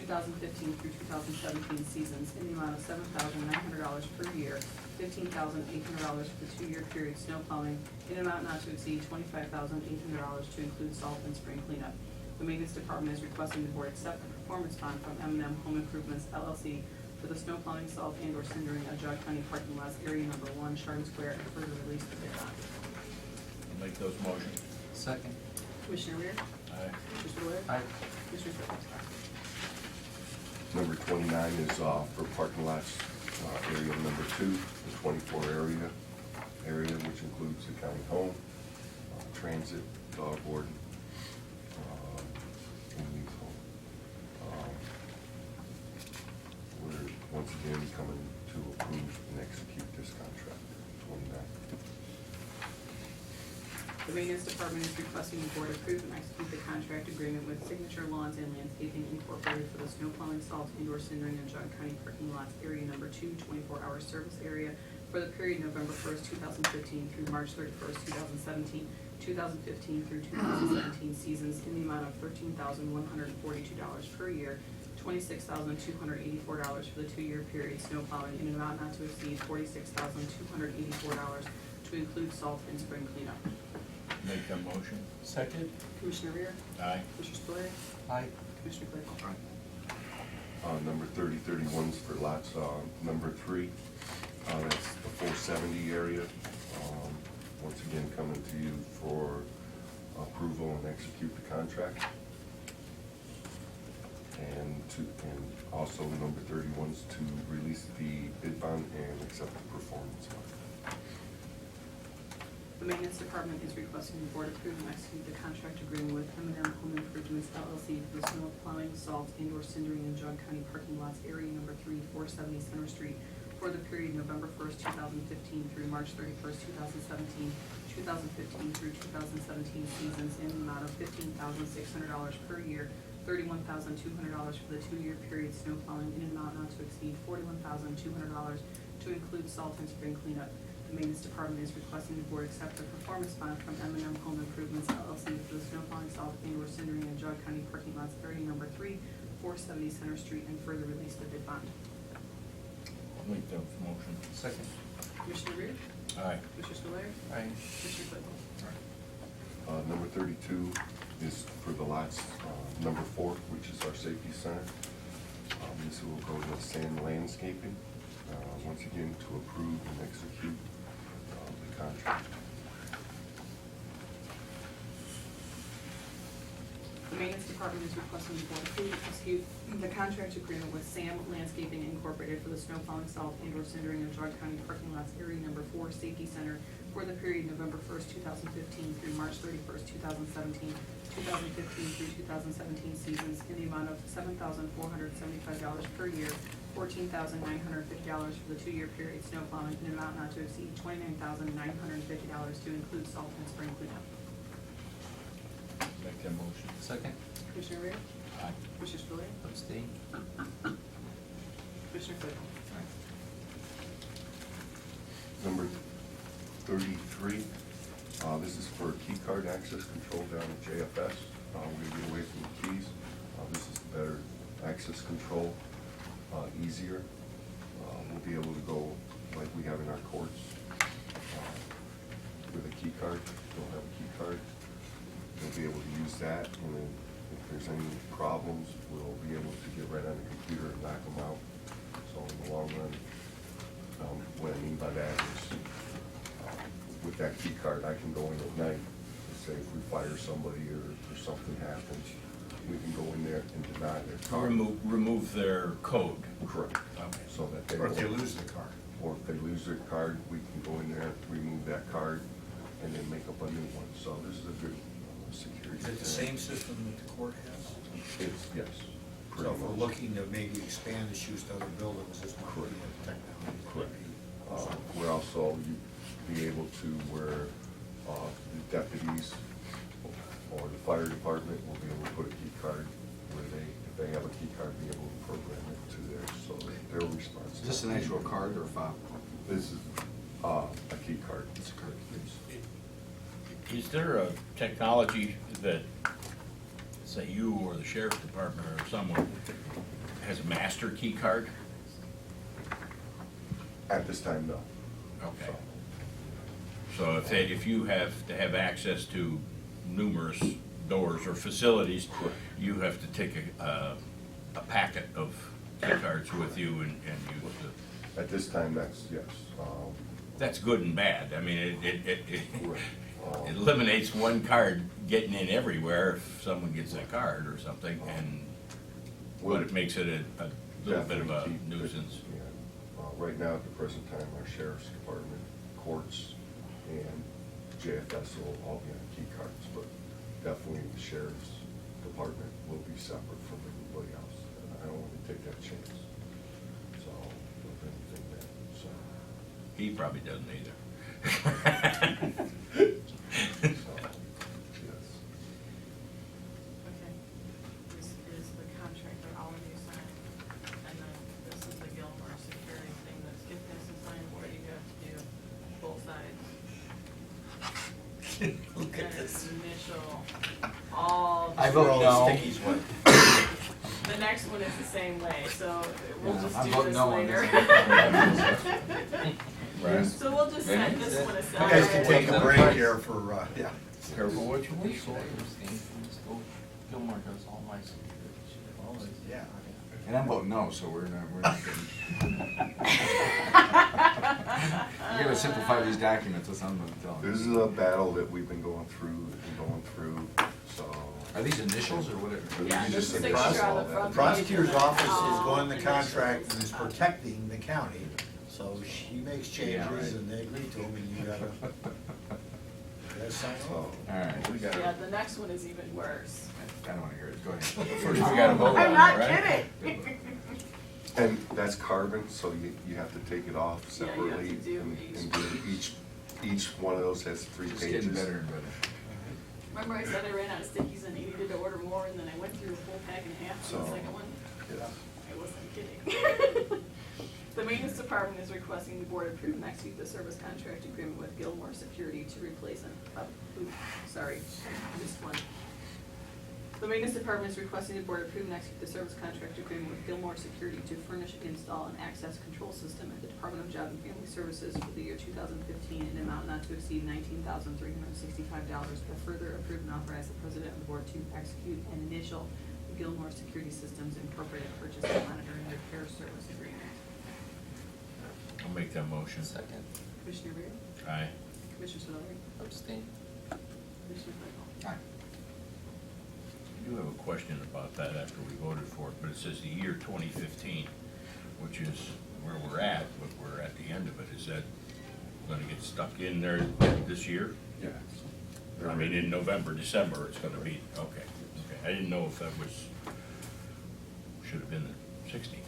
2015 through 2017 seasons, in the amount of $7,900 per year, $15,800 for the 2-year period snow plowing, in an amount not to exceed $25,800 to include salt and spring cleanup. The Maintenance Department is requesting the board accept the performance bond from M&M Home Improvements LLC for the snow plowing, salt, and/or cindering of Geauga County parking lots, area number one, Chardon Square, and further release the bid bond.
I'll make those motions.
Second.
Commissioner Rea?
Aye.
Commissioner Spudler?
Aye.
Commissioner Claypool?
Number 29 is for parking lots, area number 2, the 24 area, which includes the county home, transit board in Lethal. We're once again coming to approve and execute this contract, 29.
The Maintenance Department is requesting the board approve and execute the contract agreement with Signature Lawns and Landscaping Incorporated for the snow plowing, salt, indoor cindering, and Geauga County parking lots area number 2, 24-hour service area for the period November 1st, 2015 through March 31st, 2017, 2015 through 2017 seasons in the amount of $13,142 per year, $26,284 for the 2-year period snow plowing in an amount not to exceed $46,284 to include salt and spring cleanup.
Make that motion.
Second?
Commissioner Rea?
Aye.
Commissioner Spillier?
Aye.
Commissioner Claypool?
Number 3031's for lots, number 3, that's the 470 area. Once again, coming to you for approval and execute the contract. And also number 31's to release the bid bond and accept the performance bond.
The Maintenance Department is requesting the board approve and execute the contract agreement with M&M Home Improvements LLC for the snow plowing, salt, indoor cindering, and Geauga County parking lots area number 3, 470 Center Street for the period November 1st, 2015 through March 31st, 2017, 2015 through 2017 seasons in the amount of $15,600 per year, $31,200 for the 2-year period snow plowing in an amount not to exceed $41,200 to include salt and spring cleanup. The Maintenance Department is requesting the board accept the performance bond from M&M Home Improvements LLC for the snow plowing, salt, indoor cindering, and Geauga County parking lots area number 3, 470 Center Street, and further release the bid bond.
I'll make that motion.
Second?
Commissioner Rea?
Aye.
Commissioner Spillier?
Aye.
Commissioner Claypool?
Number 32 is for the lots, number 4, which is our safety center. This will go to Sand Landscaping, once again to approve and execute the contract.
The Maintenance Department is requesting the board approve and execute the contract agreement with Sam Landscaping Incorporated for the snow plowing, salt, indoor cindering, and Geauga County parking lots area number 4 Safety Center for the period November 1st, 2015 through March 31st, 2017, 2015 through 2017 seasons in the amount of $7,475 per year, $14,950 for the 2-year period snow plowing in an amount not to exceed $29,950 to include salt and spring cleanup.
Make that motion.
Second?
Commissioner Rea?
Aye.
Commissioner Spillier?
Abstain?
Commissioner Claypool?
Number 33, this is for key card access control down at JFS. We're going to get away from the keys. This is better access control, easier. We'll be able to go like we have in our courts with a key card. Don't have a key card. We'll be able to use that, and then if there's any problems, we'll be able to get right on the computer and knock them out. So in the long run, what I mean by that is, with that key card, I can go in at night and say if we fire somebody or something happens, we can go in there and deny their card.
Remove their code.
Correct.
Okay.
So that they
Or if they
won't-
lose the card.
Or if they lose their card, we can go in there, remove that card, and then make up a new one. So this is a good security.
Is it the
thing.
same system that the court has?
It's, yes.
So
pretty
if we're
much.
looking to maybe expand this use to other buildings, this might be a technology. that
Correct.
would be-
We're also be able to where the deputies or the fire department will be able to put a key card where if they have a key card, be able to program it to theirs, so they're responsible.
Is this an actual card or a fob?
This is a key card.
It's a card.
Is there a technology that, say you or the sheriff's department or someone has a master key card?
At this time, no.
Okay. So if you have to have access to numerous doors or facilities,
Correct.
you have to take a packet of key cards with you and use the,
At this time, that's, yes.
that's good and bad. I mean, it
Correct.
eliminates one card getting in everywhere if someone gets a card or something, and, but it makes it a little bit of a
Definitely keep it,
nuisance.
yeah. Right now, at the present time, our sheriff's department, courts, and JFS will all be on key cards, but definitely the sheriff's department will be separate from everybody else. And I don't want to take that chance. So, with anything that, so.
He probably doesn't either.
So, yes.
Okay. This is the contract that all of you signed, and then this is the Gilmore security thing that Skip has to sign, where you have to do both sides.
Look at
And it's
this.
initial, all.
I vote
the-
no. Stickies wet.
The next one is the same way, so we'll
Yeah,
just
I'm
do
voting
this
no on
later.
Right.
So we'll just set this one
You
aside.
guys can take a break here for, yeah.
Careful what you wish
Should I
for.
abstain from this vote? Gilmore does all my security.
Yeah.
And I'm voting no, so we're not getting. You gotta simplify these documents, that's what I'm gonna tell them.
This is a battle that we've been going through, so.
Are these initials or whatever?
Yeah,
You
just
just
a
cross
signature on
all
the
that.
front.
The prosecutor's
page, and
office is
all
going the
initials.
contract and is protecting the county, so she makes
Yeah, right.
changes and they agree to them, and you gotta sign
So,
off.
Alright,
We got
Yeah,
it.
the next one is even worse.
I don't wanna hear it, go ahead.
First we gotta vote on
I'm
it,
not
right?
kidding.
and that's carbon, so you have to take it off
Yeah, you have to
separately.
do
And do each one of those has 3
It's
pages.
getting better and better.
Remember I said I ran out of stickies and needed to order more, and then I went through a full pack and a half for the
So-
second one?
Yeah.
I wasn't kidding. The maintenance department is requesting the board approve and execute the service contract agreement with Gilmore Security to replace an, missed one. The maintenance department is requesting the board approve and execute the service contract agreement with Gilmore Security to furnish, install, and access control system at the Department of Job and Family Services for the year 2015 in an amount not to exceed $19,365, but further approve and authorize the president of the board to execute and initial the Gilmore Security Systems Incorporated Purchase and Monitoring Repair Service Agreement.
I'll make that motion.
Second.
Commissioner Rea?
Aye.
Commissioner Spudler?
Abstain.
Commissioner Claypool?
Aye.
I do have a question about that after we voted for it, but it says the year 2015, which is where we're at, but we're at the end of it. Is that gonna get stuck in there this year?
Yeah.
I mean, in November, December, it's gonna be, okay. I didn't know if that was, should have been the 16th.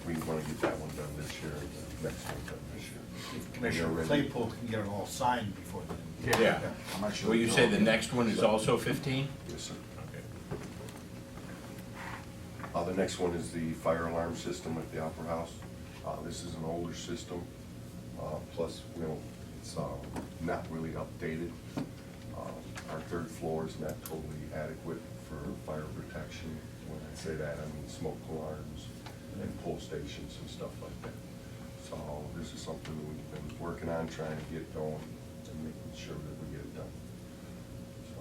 We want to get that one done this year and the next one done this year.
If Commissioner Claypool can get it all signed before then.
Yeah.
I'm not sure.
Well, you say the next one is also 15?
Yes, sir.
Okay.
The next one is the fire alarm system at the Opera House. This is an older system, plus, it's not really updated. Our 3rd floor is not totally adequate for fire protection. When I say that, I mean smoke alarms and pull stations and stuff like that. So this is something we've been working on, trying to get going and making sure that we get it done. So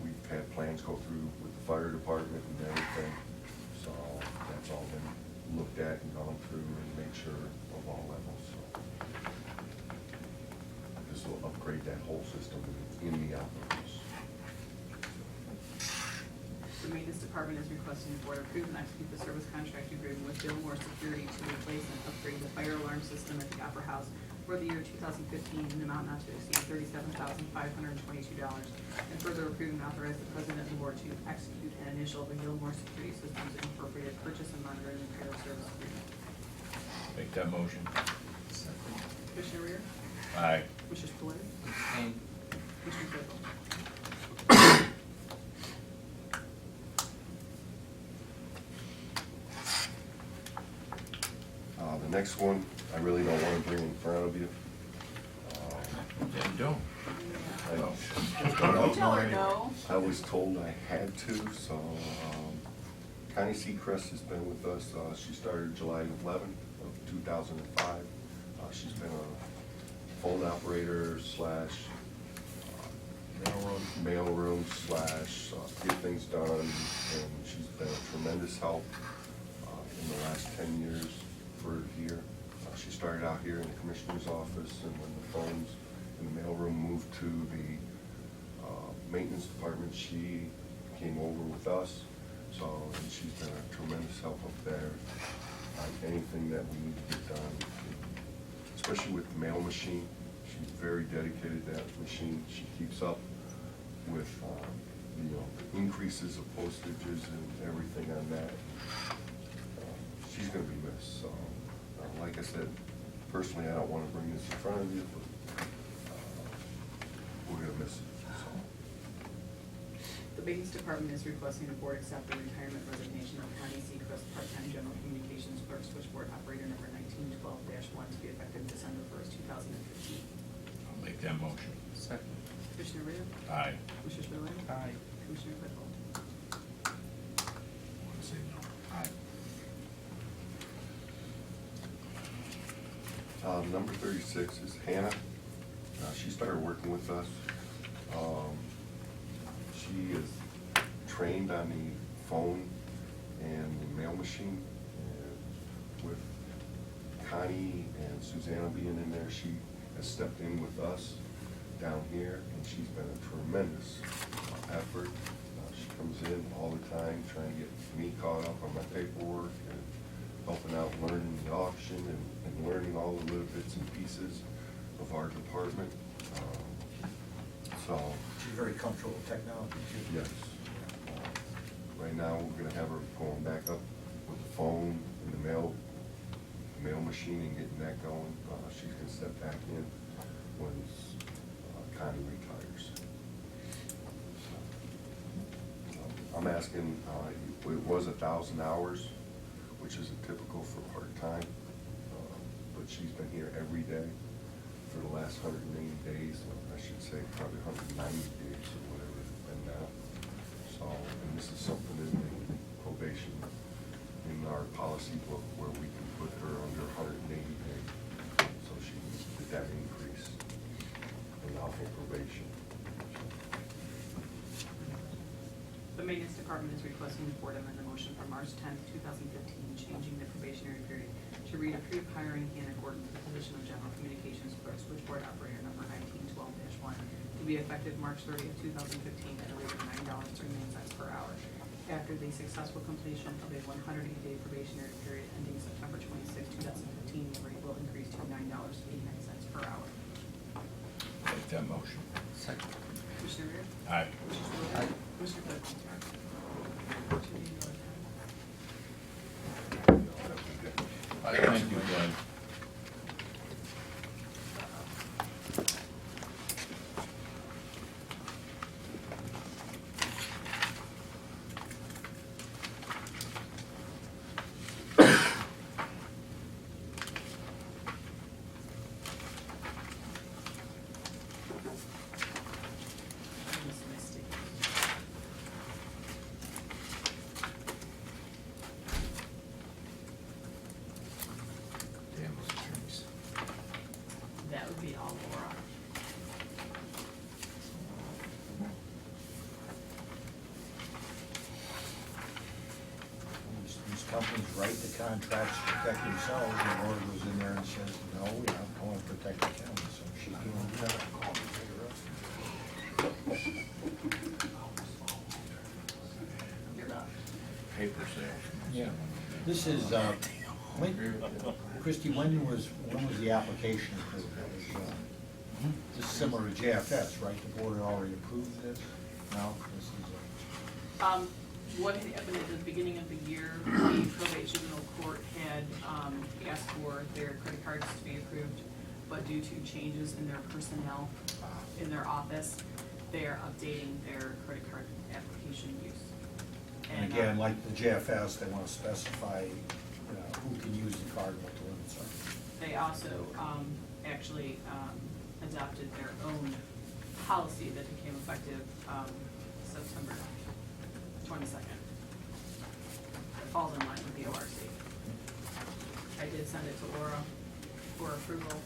we've had plans go through with the fire department and everything. So that's all been looked at and gone through and made sure of all levels. So this will upgrade that whole system in the Opera House.
The maintenance department is requesting the board approve and execute the service contract agreement with Gilmore Security to replace and upgrade the fire alarm system at the Opera House for the year 2015 in an amount not to exceed $37,522, and further approve and authorize the president of the board to execute and initial the Gilmore Security Systems Incorporated Purchase and Monitoring Repair Service Agreement.
Make that motion.
Second.
Commissioner Rea?
Aye.
Commissioner Spudler?
Abstain.
Commissioner Claypool?
The next one, I really don't want to bring in front of you.
Then don't.
Tell her no.
I was told I had to, so Connie Seacrest has been with us. She started July 11th of 2005. She's been a phone operator slash mailroom slash get things done, and she's been a tremendous help in the last 10 years for here. She started out here in the commissioner's office, and when the phones in the mailroom moved to the maintenance department, she came over with us. So and she's been a tremendous help up there on anything that we need to get done, especially with the mail machine. She's very dedicated to that machine. She keeps up with, the increases of postages and everything on that. She's gonna be missed, so, like I said, personally, I don't wanna bring this in front of you, but, we're gonna miss it, so.
The maintenance department is requesting the board accept the retirement resignation of Connie Seacrest, part-time general communications clerk, switchboard operator number 1912-1 to be effective December 1st, 2015.
I'll make that motion.
Second.
Commissioner Rea?
Aye.
Commissioner Spillier?
Aye.
Commissioner Clickwell?
Want to say no?
Aye.
Number 36 is Hannah. She started working with us. She is trained on the phone and the mail machine. And with Connie and Susanna being in there, she has stepped in with us down here, and she's been a tremendous effort. She comes in all the time trying to get me caught up on my paperwork and helping out learning the auction and learning all the little bits and pieces of our department. So,
She's very comfortable with technology too.
yes. Right now, we're gonna have her going back up with the phone and the mail machine and getting that going. She's gonna step back in when Connie retires. So, I'm asking, it was 1,000 hours, which is typical for part-time, but she's been here every day for the last 180 days, or I should say probably 190 days or whatever it's been now. So, and this is something in the probation, in our policy book, where we can put her under 180 days. So she did that increase in off of probation.
The maintenance department is requesting the board amend the motion from March 10th, 2015, changing the probationary period to read approve hiring in accordance with the position of general communications clerk, switchboard operator number 1912-1 to be effective March 30th, 2015 at a rate of $9.39 per hour. After the successful completion of a 180-day probationary period ending September 26, 2015, the rate will increase to $9.89 per hour.
Make that motion.
Second.
Commissioner Rea?
Aye.
Commissioner Spillier?
Aye.
Commissioner Clickwell?
Thank you, Glenn. Damn those attorneys.
That would be all Laura.
These companies write the contracts to protect themselves, and Laura goes in there and says, no, I want to protect the county, so she's doing that.
You're up.
Paper sales.
Yeah. This is, Christie, when was the application approved? That was, this is similar to JFS, right? The board had already approved this? No, this is,
What had happened at the beginning of the year, the probate juvenile court had asked for their credit cards to be approved, but due to changes in their personnel in their office, they are updating their credit card application use.
and again, like the JFS, they want to specify, who can use the card, what the limits are.
They also actually adopted their own policy that became effective September 22nd. It falls in line with the ORC. I did send it to Laura for approval,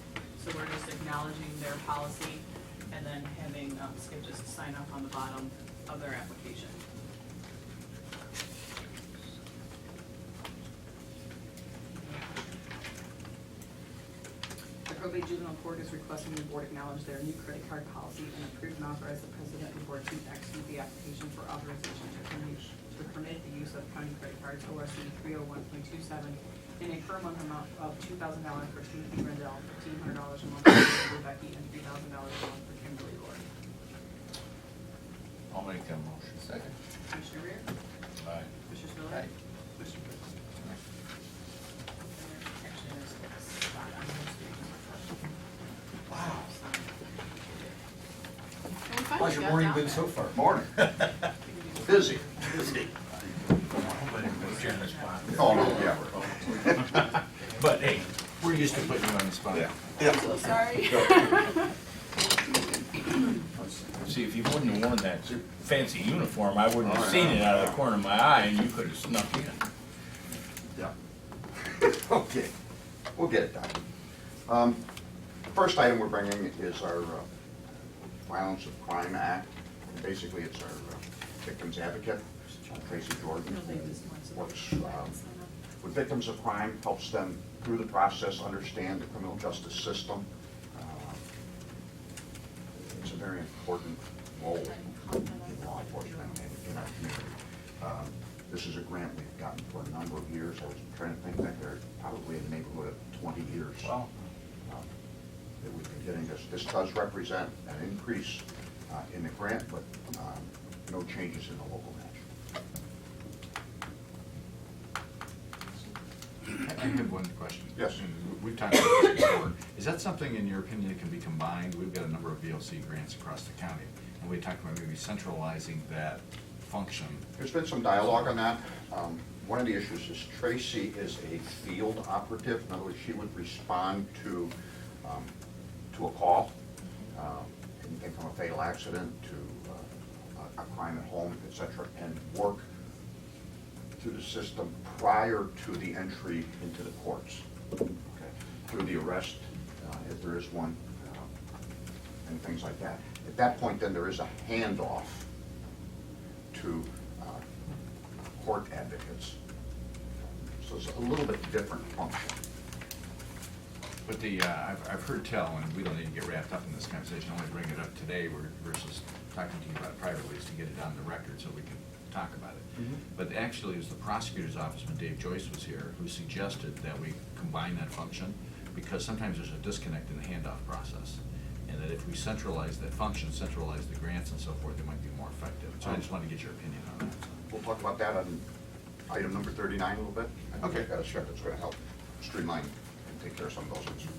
so we're just acknowledging their policy and then having Skip just sign up on the bottom of their application. The probate juvenile court is requesting the board acknowledge their new credit card policy and approve and authorize the president and board to execute the application for authorization to permit the use of county County credit cards, ORC 301.27, in a per month amount of $2,000 for Timothy Rendell, $1,500 a month for Becky, and $3,000 a month for Kimberly Lord.
I'll make that motion.
Second.
Commissioner Rea?
Aye.
Commissioner Spillier?
Aye.
Commissioner Claypool?
Actually, there's a spot on those three.
Wow.
And we finally
How's your
got
morning
down
been
there.
so far?
Morning. Busy.
Put you on the spot.
Oh, no, yeah.
But hey, we're used to putting you on the spot.
Yeah.
So sorry.
See, if you wouldn't have worn that fancy uniform, I wouldn't have
Oh,
seen
yeah.
it out of the corner of my eye, and you could have snuck in.
Yeah. Okay, we'll get it done. First item we're bringing is our Violence of Crime Act. Basically, it's our victims advocate, Tracy Jordan, who works with victims of crime, helps them through the process, understand the criminal justice system. It's a very important role in law enforcement and in our community. This is a grant we've gotten for a number of years. I was trying to think that they're probably in the neighborhood of 20 years
Wow.
that we've been getting this. This does represent an increase in the grant, but no changes in the local match.
I have one question.
Yes.
And we've talked about this before. Is that something, in your opinion, that can be combined? We've got a number of VLC grants across the county, and we talked about maybe centralizing that function.
There's been some dialogue on that. One of the issues is Tracy is a field operative. In other words, she would respond to a call, anything from a fatal accident to a crime at home, et cetera, and work through the system prior to the entry into the courts. Okay. Through the arrest, if there is one, and things like that. At that point, then there is a handoff to court advocates. So it's a little bit different function.
But I've heard tell, and we don't need to get wrapped up in this conversation, I only bring it up today versus talking to you about it privately, is to get it on the record so we can talk about it. But actually, it was the prosecutor's office, when Dave Joyce was here, who suggested that we combine that function, because sometimes there's a disconnect in the handoff process. And that if we centralize that function, centralize the grants and so forth, it might be more effective. So I just want to get your opinion on that.
We'll talk about that on item number 39 a little bit. I think I've got a script that's going to help streamline and take care of some of those issues.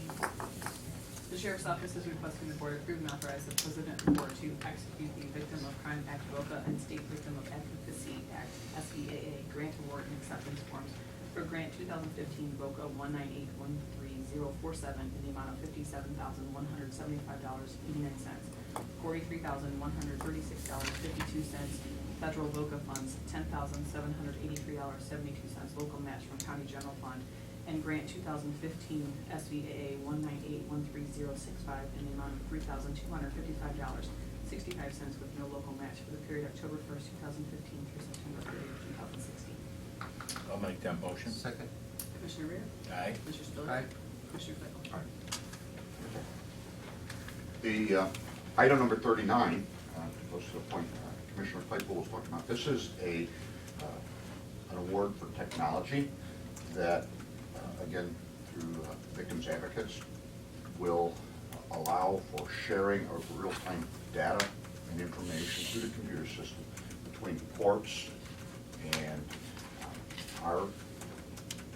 The Sheriff's Office is requesting the Board approve and authorize the President and Board to execute the Victim of Crime Act Geauga and State Victim of Advocacy Act SVAA grant award and acceptance forms for grant 2015 VOCA 198-13047 in the amount of $57,175.89, $43,136.52 federal VOCA funds, $10,783.72 local match from County General Fund, and grant 2015 SVAA 198-13065 in the amount of $3,255.65 with no local match for the period October 1st, 2015 through September 30th, 2016.
I'll make that motion.
Second.
Commissioner Rea?
Aye.
Commissioner Spillier?
Aye.
Commissioner Claypool?
The item number 39, goes to the point Commissioner Claypool was talking about. This is an award for technology that, again, through victims advocates, will allow for sharing of real-time data and information through the computer system between courts and our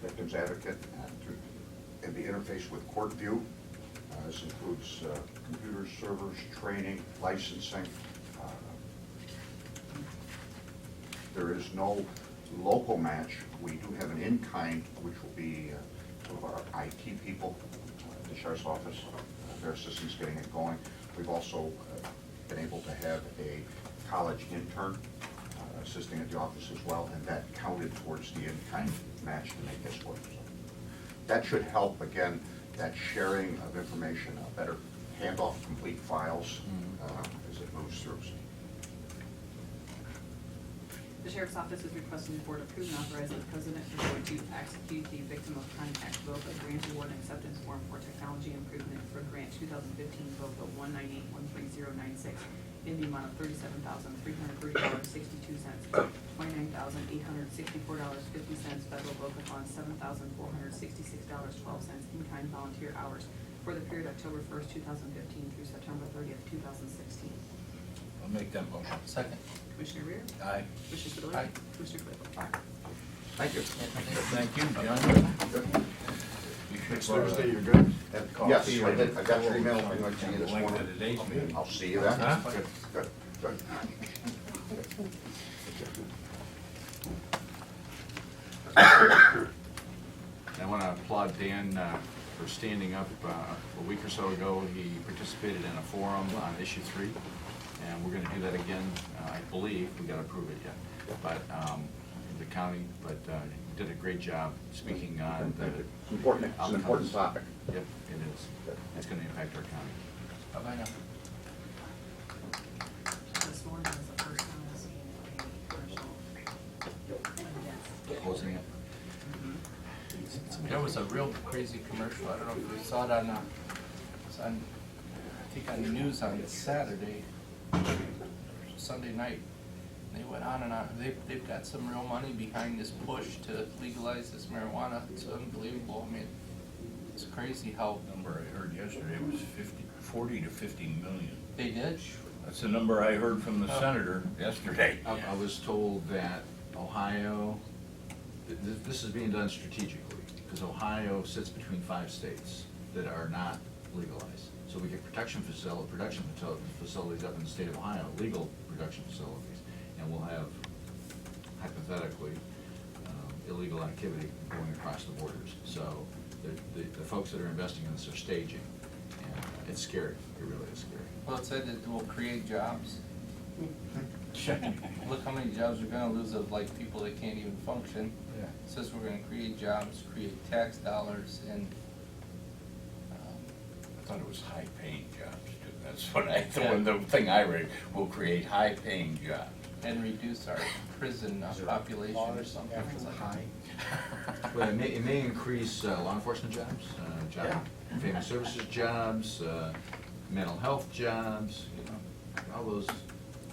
victims advocate and the interface with court view. This includes computer servers, training, licensing. There is no local match. We do have an in-kind, which will be some of our IT people at the Sheriff's Office, their assistance getting it going. We've also been able to have a college intern assisting at the office as well, and that counted towards the in-kind match to make this work. So that should help, again, that sharing of information, a better handoff of complete files as it moves through.
The Sheriff's Office is requesting the Board approve and authorize the President and Board to execute the Victim of Crime Act VOCA grant award and acceptance form for technology improvement for grant 2015 VOCA 198-13096 in the amount of $37,330.62, $29,864.50, federal VOCA funds, $7,466.12 in-kind volunteer hours for the period October 1st, 2015 through September 30th, 2016.
I'll make that motion.
Second.
Commissioner Rea?
Aye.
Commissioner Spudler?
Aye.
Commissioner Claypool?
Thank you.
Thank you, John. You should,
Next Thursday, you're good?
have
Yes,
coffee
I
or-
did. I got your email. I'm going to see you this
Link to
morning.
today's meeting.
I'll see you then.
Huh?
Good, good, good.
I want to applaud Dan for standing up a week or so ago. He participated in a forum on issue 3, and we're going to do that again. I believe we got to approve it yet, but the county. But he did a great job speaking on the.
It's important. It's an important topic.
Yep, it is. It's going to impact our county.
Bye-bye now.
This morning was the first time I've seen a commercial event.
Closing it.
There was a real crazy commercial, I don't know if you saw it on, it's on, I think on the news on Saturday, Sunday night. They went on and on, they've got some real money behind this push to legalize this marijuana, it's unbelievable, I mean, it's crazy how
Number I heard yesterday was 40 to 50 million.
they did.
That's the number I heard from the
Oh.
senator yesterday.
I was told that Ohio, this is being done strategically, because Ohio sits between 5 states that are not legalized. So we get production facilities up in the state of Ohio, legal production facilities, and we'll have hypothetically illegal activity going across the borders. So the folks that are investing in this are staging, and it's scary. It really is scary.
Well, it said that it will create jobs. Look how many jobs we're gonna lose of like people that can't even function.
Yeah.
It says we're gonna create jobs, create tax dollars, and,
I thought it was high-paying jobs too. That's what the thing I read, will create high-paying jobs.
and reduce our prison population or something.
After
It's like-
high.
Well, it may increase law enforcement jobs, family services jobs, mental health jobs, all those.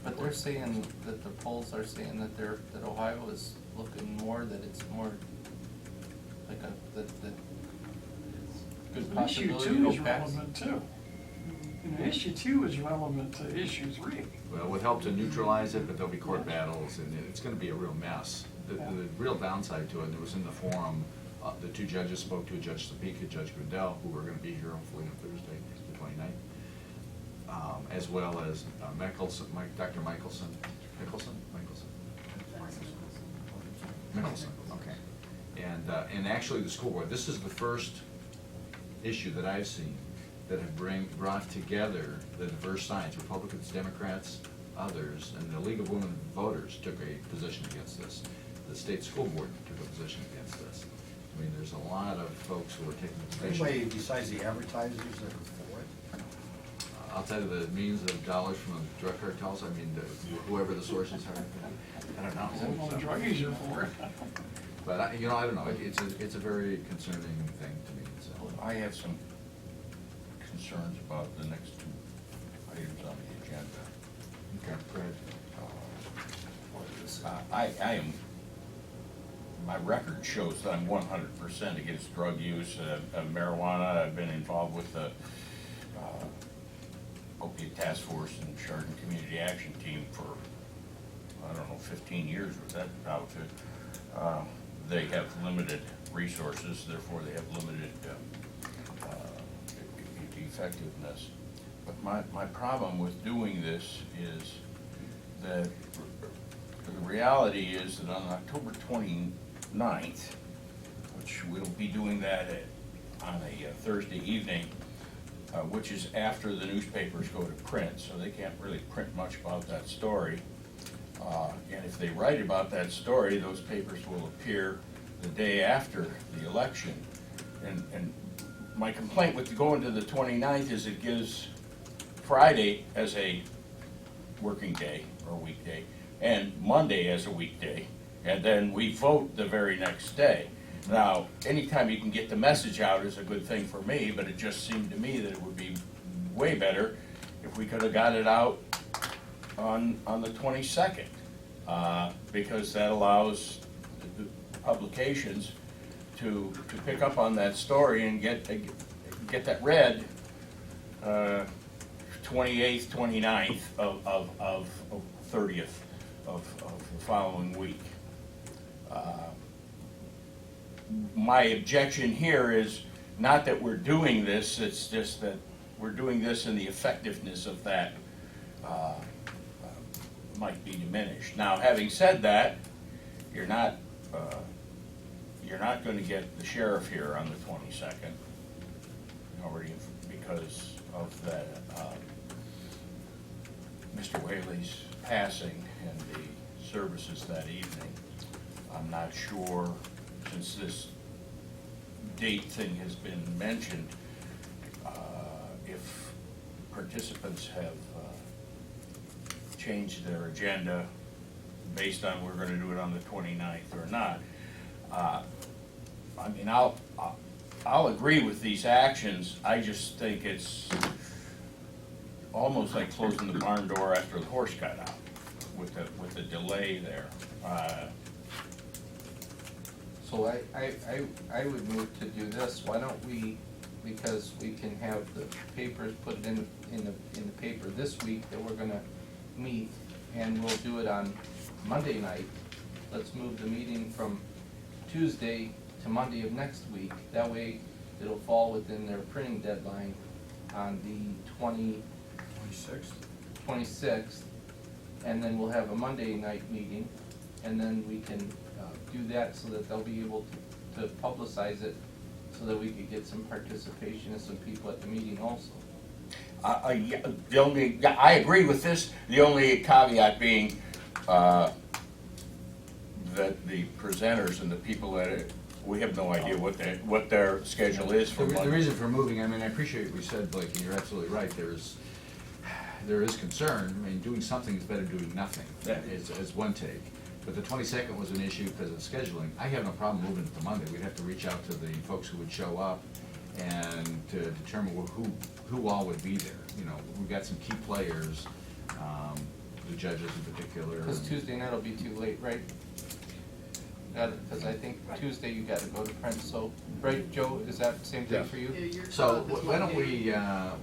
But they're saying that the polls are saying that that Ohio is looking more, that it's more like that good
Issue
possibility
2 is
to pass.
relevant too. And issue 2 is relevant to issue 3.
Well, it would help to neutralize it, but there'll be court battles, and it's gonna be a real mess. The real downside to it, and it was in the forum, the 2 judges spoke to Judge Topeka, Judge Grindell, who are gonna be here hopefully on Thursday, the 29th, as well as Dr. Michelson, okay. And actually the school board, this is the first issue that I've seen that have brought together the diverse sides, Republicans, Democrats, others, and the League of Women Voters took a position against this. The state school board took a position against this. I mean, there's a lot of folks who are taking a position.
Anybody besides the advertisers that are for it?
Outside of the means of dollars from the drug cartels, I mean, whoever the sources are, I don't know.
Well, the druggies are for it.
But, I don't know, it's a very concerning thing to me, so.
I have some concerns about the next 2 items on the agenda.
Okay, go ahead.
I am, my record shows that I'm 100% against drug use, marijuana. I've been involved with the opiate task force and Chardon Community Action Team for, 15 years with that outfit. They have limited resources, therefore they have limited effectiveness. But my problem with doing this is that the reality is that on October 29th, which we'll be doing that on a Thursday evening, which is after the newspapers go to print, so they can't really print much about that story. And if they write about that story, those papers will appear the day after the election. And my complaint with going to the 29th is it gives Friday as a working day or weekday, and Monday as a weekday, and then we vote the very next day. Now, anytime you can get the message out is a good thing for me, but it just seemed to me that it would be way better if we could have got it out on the 22nd. because that allows the publications to pick up on that story and get that read 28th, 29th of 30th of the following week. My objection here is not that we're doing this, it's just that we're doing this and the effectiveness of that might be diminished. Now, having said that, you're not going to get the sheriff here on the 22nd, already because of that Mr. Whaley's passing and the services that evening. I'm not sure, since this date thing has been mentioned, if participants have changed their agenda based on we're going to do it on the 29th or not. I mean, I'll agree with these actions. I just think it's almost like closing the barn door after the horse got out with the delay there.
So I would move to do this. Why don't we, because we can have the papers put in the paper this week that we're gonna meet, and we'll do it on Monday night. Let's move the meeting from Tuesday to Monday of next week. That way it'll fall within their printing deadline on the 26th. And then we'll have a Monday night meeting, and then we can do that so that they'll be able to publicize it, so that we could get some participation and some people at the meeting also.
Yeah, I agree with this. The only caveat being that the presenters and the people that we have no idea what their schedule is for
The
Monday.
reason for moving, I mean, I appreciate what you said, Blake, and you're absolutely right. There is concern. I mean, doing something is better than doing nothing,
Yeah.
is one take. But the 22nd was an issue because of scheduling. I have no problem moving it to Monday. We'd have to reach out to the folks who would show up and to determine who all would be there. You know, we've got some key players, the judges in particular.
Because Tuesday night will be too late, right? Because I think Tuesday you gotta go to print, so, right, Joe, is that the same thing for you?
So why don't we, I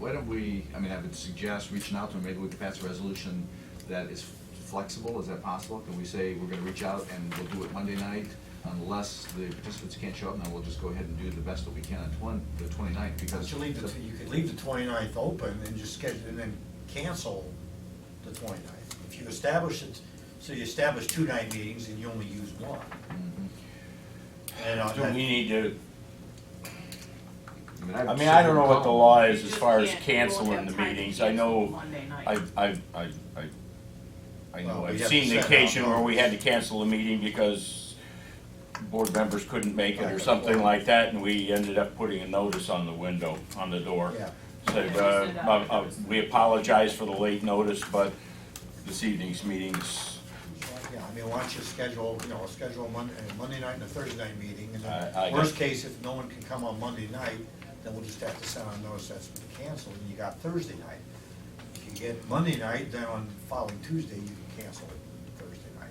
mean, I would suggest reaching out to them, maybe we could pass a resolution that is flexible, is that possible? Can we say we're gonna reach out and we'll do it Monday night, unless the participants can't show up, and then we'll just go ahead and do the best that we can on the 29th, because.
But you could leave the 29th open and just schedule, and then cancel the 29th. If you establish it, so you establish 2 night meetings and you only use one. And
Do we need to,
I
I mean, I don't know what the law is
You
as
just
far as
can't- you
canceling
won't
the
have time to
meetings. I
cancel
know,
Monday night.
I know,
Well, we
I've
have
seen
to
the
set
occasion
out
where we had to
notice.
cancel a meeting because board members couldn't make it or
Right.
something like that, and we ended up putting a notice on the window, on the door.
Yeah.
Said, we apologize for the late notice, but this evening's meetings,
Yeah, I mean, why don't you schedule, schedule a Monday night and a Thursday night meeting, and
I
then, worst
guess-
case, if no one can come on Monday night, then we'll just have to send out a notice that's been canceled, and you got Thursday night. If you get Monday night, then on following Tuesday, you can cancel it Thursday night.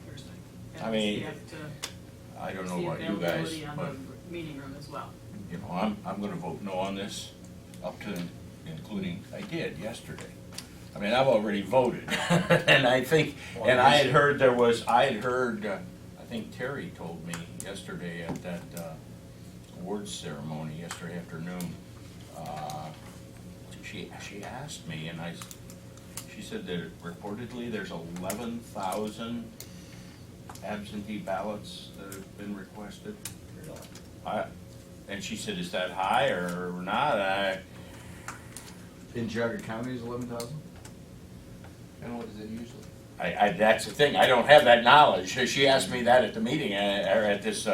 And
I mean,
you have to
I don't know
see
about you guys,
availability on
but,
the meeting room as well.
you know, I'm gonna vote no on this, up to, including, I did yesterday. I mean, I've already voted, and I think, and I had heard I think Terry told me yesterday at that awards ceremony yesterday afternoon, she asked me, and she said that reportedly there's 11,000 absentee ballots that have been requested. And she said, is that high or not?
In Geauga County is 11,000?
And what is it usually?
That's the thing, I don't have that knowledge. She asked me that at the meeting, or at this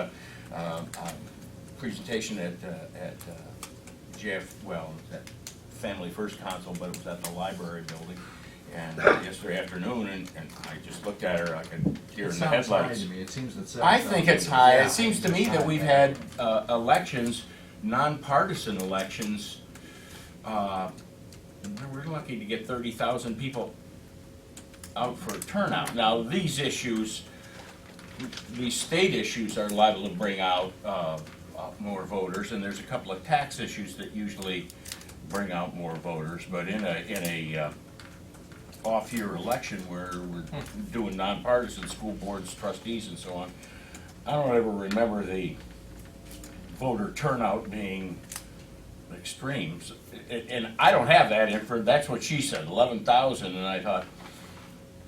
presentation at at Family First Council, but it was at the library building, and yesterday afternoon, and I just looked at her, I could hear in the
It sounds high
headlights.
to me. It seems that
I think it's high.
Yeah,
It seems to me
it's
that
high.
we've had elections, nonpartisan elections. We're lucky to get 30,000 people out for turnout. Now, these issues, these state issues are liable to bring out more voters, and there's a couple of tax issues that usually bring out more voters, but in a off-year election where we're doing nonpartisan school boards, trustees, and so on, I don't ever remember the voter turnout being extremes. And I don't have that info, that's what she said, 11,000, and I thought,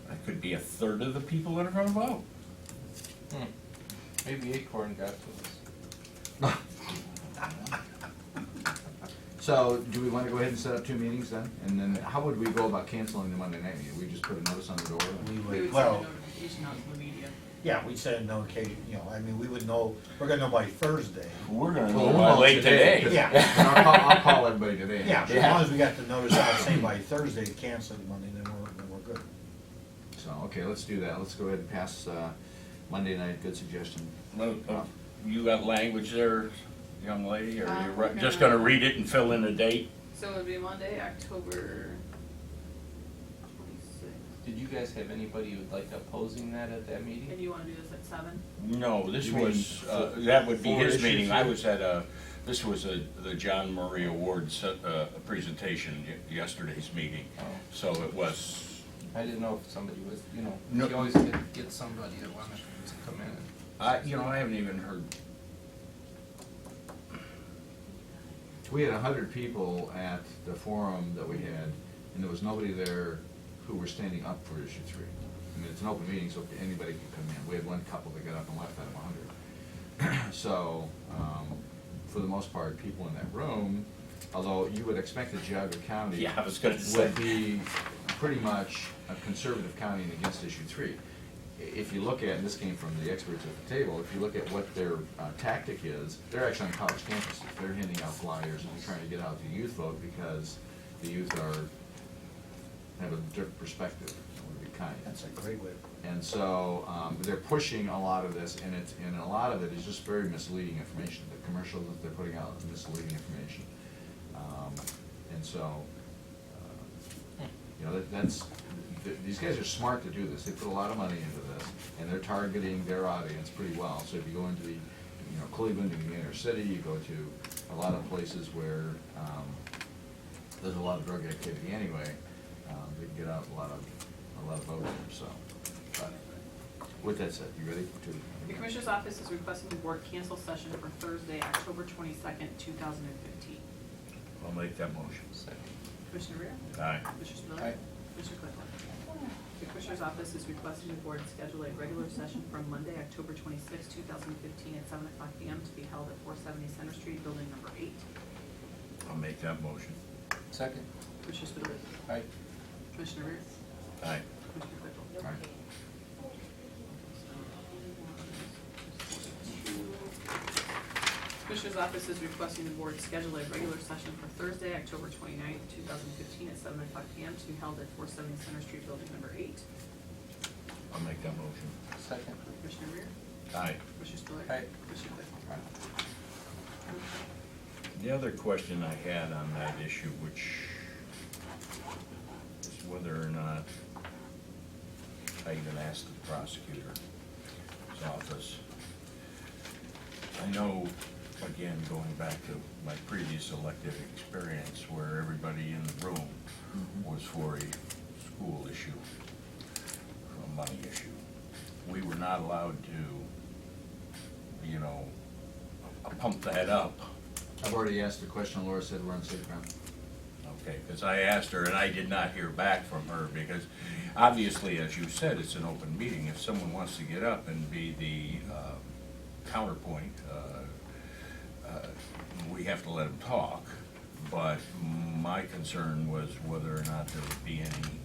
that could be a third of the people that are gonna vote.
Maybe Acorn got to us.
So, do we want to go ahead and set up 2 meetings then? And then, how would we go about canceling the Monday night meeting? We just put a notice on the door?
We
We
would,
would send a
well,
notification out to the media.
yeah, we'd send a notification, you know, I mean, we would know, we're gonna know by Thursday.
We're gonna
Well,
go
we'll
by
know
late
today,
today.
'cause-
Yeah.
and I'll call everybody today.
Yeah, as long as we got the notice out saying by Thursday to cancel it Monday, then we're good.
So, okay, let's do that. Let's go ahead and pass Monday night, good suggestion.
Well, you got language there, young lady, or you're
we're
just
gonna-
gonna read it and fill in the date?
So it would be Monday, October 26th.
Did you guys have anybody who'd like opposing that at that meeting?
And you wanna do this at 7?
No, this
You mean
was, that would be
four
his
issues
meeting. I
here?
was at this was the John Murray Awards presentation, yesterday's meeting.
Oh.
So it was,
I didn't know if somebody was, you know,
No.
you always get somebody that wanted to come in.
I haven't even heard.
We had 100 people at the forum that we had, and there was nobody there who were standing up for issue 3. I mean, it's an open meeting, so anybody can come in. We had one couple that got up and left out of 100. So, for the most part, people in that room, although you would expect that Geauga County
Yeah, I was gonna say.
would be pretty much a conservative county and against issue 3. If you look at, and this came from the experts at the table, if you look at what their tactic is, they're actually on college campuses. They're handing out flyers and they're trying to get out the youth vote because the youth have a different perspective, to be kind.
That's a great way.
And so, they're pushing a lot of this, and a lot of it is just very misleading information. The commercials that they're putting out is misleading information. And so, you know, these guys are smart to do this. They put a lot of money into this, and they're targeting their audience pretty well. So if you go into the, you know, Cleveland, in the inner city, you go to a lot of places where there's a lot of drug activity anyway, they can get out a lot of votes there, so. But with that said, you ready to?
The Commissioner's Office is requesting the board cancel session for Thursday, October 22nd, 2015.
I'll make that motion.
Second.
Commissioner Rea?
Aye.
Commissioner Spillier?
Aye.
Commissioner Claypool? The Commissioner's Office is requesting the board schedule a regular session from Monday, October 26, 2015 at 7 o'clock p.m. to be held at 470 Center Street, Building Number 8.
I'll make that motion.
Second.
Commissioner Spillier?
Aye.
Commissioner Rea?
Aye.
Commissioner Claypool?
All right.
Commissioner's Office is requesting the board schedule a regular session for Thursday, October 29, 2015 at 7 o'clock p.m. to be held at 470 Center Street, Building Number 8.
I'll make that motion.
Second.
Commissioner Rea?
Aye.
Commissioner Spillier?
Aye.
Commissioner Claypool?
The other question I had on that issue, which is whether or not I even asked the prosecutor's office. I know, again, going back to my previous elected experience, where everybody in the room was for a school issue, a money issue. We were not allowed to, you know, pump that up.
I've already asked the question, Laura said we're on safe ground.
Okay, because I asked her and I did not hear back from her, because obviously, as you said, it's an open meeting. If someone wants to get up and be the counterpoint, we have to let them talk. But my concern was whether or not there would be any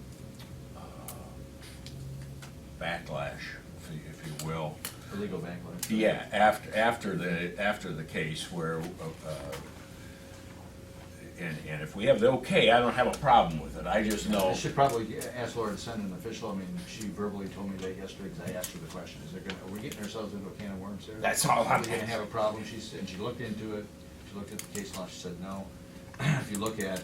backlash, if you will.
Illegal backlash.
Yeah, after the case where, and if we have the okay, I don't have a problem with it. I just know.
I should probably ask Laura to send an official, I mean, she verbally told me that yesterday, because I asked her the question, are we getting ourselves into a can of worms here?
That's all I'm
Are we gonna have a problem? She said, and she looked into it, she looked at the case law, she said no. If you look at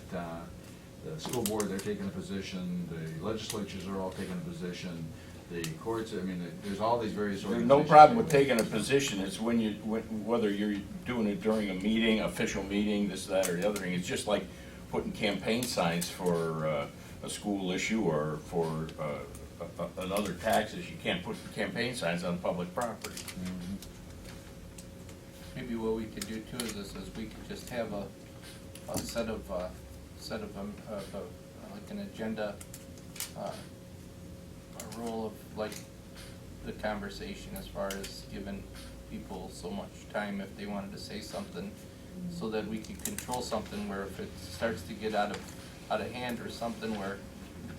the school board, they're taking a position, the legislatures are all taking a position, the courts, I mean, there's all these various
There's
organizations.
no problem with taking a position, it's when you, whether you're doing it during a meeting, official meeting, this, that, or the other thing. It's just like putting campaign signs for a school issue or for another taxes. You can't put campaign signs on public property.
Maybe what we could do too is we could just have a set of like an agenda, a rule of like the conversation as far as giving people so much time if they wanted to say something, so that we could control something where if it starts to get out of hand or something where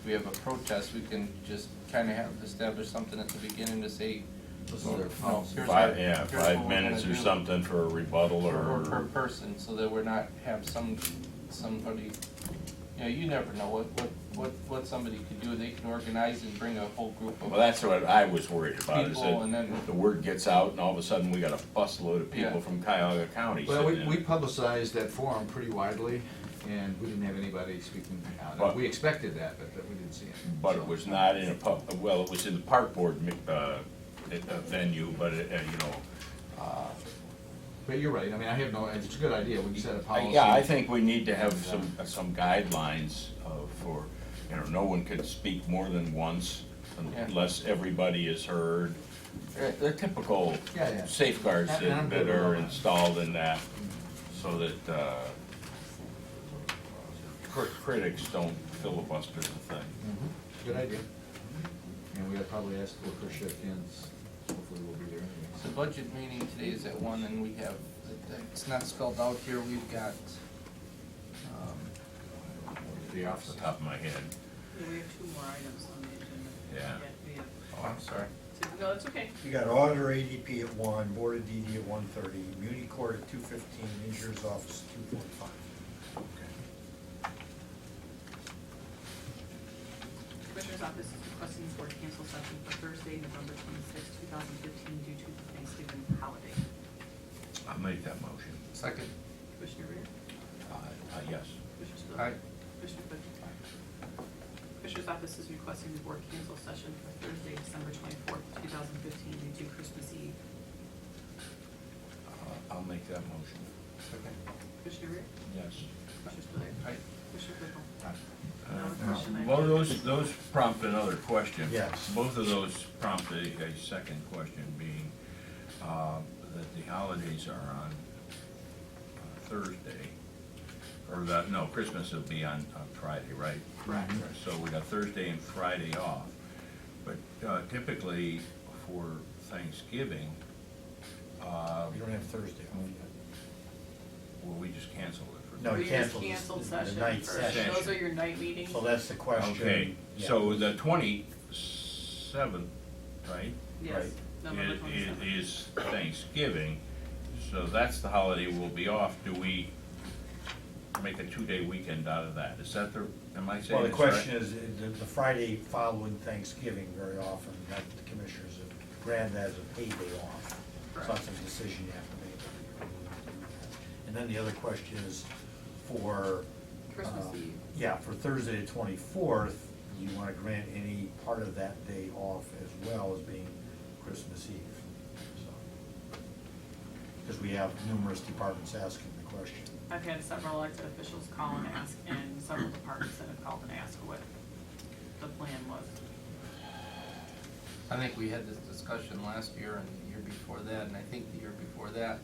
we have a protest, we can just kind of have establish something at the beginning to say,
This is their policy.
here's
Five,
what-
yeah,
here's what
5
we're
minutes
gonna
or
do.
something for a rebuttal
Or per
or,
person, so that we're not have somebody, you know, you never know what somebody could do. They can organize and bring a whole group of.
well, that's what I was worried about, is
People, and
that
then-
the word gets out and all of a sudden we got a busload of people
Yeah.
from Cuyahoga County
Well,
sitting
we
in.
publicized that forum pretty widely, and we didn't have anybody speaking out.
But-
We expected that, but we didn't see it.
But it was not in a well, it was in the park board venue, but it, you know,
But you're right, I mean, I have no, it's a good idea, we can set a policy.
yeah, I think we need to have some guidelines for, you know, no one could speak more than once unless everybody is heard. The typical
Yeah, yeah.
safeguards
And I'm
that
good with all
are
that.
installed in that, so that critics don't filibuster the thing.
Good idea. And we have probably asked for Chris Shifkins, hopefully we'll be there anyway.
The budget meeting today is at 1, and we have, it's not spelled out here, we've got,
Off the top of my head,
Yeah, we have 2 more items on the agenda.
Yeah.
We have,
oh, I'm sorry.
no, that's okay.
You got auditor ADP at 1, board of DD at 1:30, Muni Court at 2:15, Insurance Office at 2:45.
Commissioner's Office is requesting the board cancel session for Thursday, November 26, 2015, due to the Thanksgiving holiday.
I'll make that motion.
Second.
Commissioner Rea?
Yes.
Commissioner Spillier?
Aye.
Commissioner Clicks? Commissioner's Office is requesting the board cancel session for Thursday, December 24th, 2015, due to Christmas Eve.
I'll make that motion.
Second.
Commissioner Rea?
Yes.
Commissioner Spillier?
Aye.
Commissioner Clicks?
Well, those prompt another question.
Yes.
Both of those prompt a second question, being that the holidays are on Thursday, or no, Christmas will be on Friday, right?
Correct.
So we got Thursday and Friday off, but typically for Thanksgiving,
We don't have Thursday off yet.
well, we just canceled it for.
No,
We
we
just
canceled
canceled
the
session
night
for,
session.
those are your night meetings?
So that's the question.
Okay,
Yeah.
so the 27th, right?
Yes,
right.
November 27th.
Is Thanksgiving, so that's the holiday we'll be off. Do we make a 2-day weekend out of that? Is that the, am I saying
Well, the
this right?
question is, the Friday following Thanksgiving, very often, that the commissioners have granted that as a paid day off. So that's a decision you have to make. And then the other question is for.
Christmas Eve.
Yeah, for Thursday the 24th, you want to grant any part of that day off as well as being Christmas Eve. Because we have numerous departments asking the question.
I've had several elected officials call and ask, and several departments that have called and asked what the plan was.
I think we had this discussion last year and the year before that, and I think the year before that,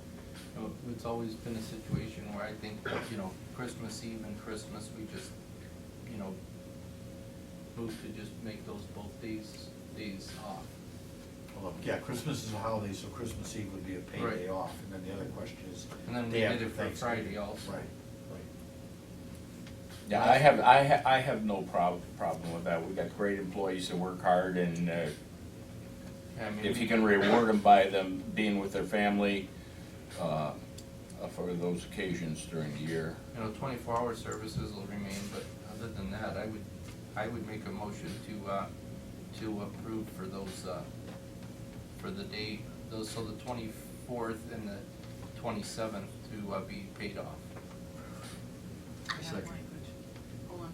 you know, it's always been a situation where I think, you know, Christmas Eve and Christmas, we just, you know, move to just make those both days off.
Well, yeah, Christmas is a holiday, so Christmas Eve would be a paid
Right.
day off. And then the other question is.
And then we
day
did
after
it for
Thanksgiving.
Friday also.
Right, right.
Yeah, I have no problem with that. We got great employees that work hard, and
Yeah, I mean,
if you can reward them by them being with their family for those occasions during the year.
You know, 24-hour services will remain, but other than that, I would make a motion to approve for those, for the day, so the 24th and the 27th to be paid off.
I have language. Hold on.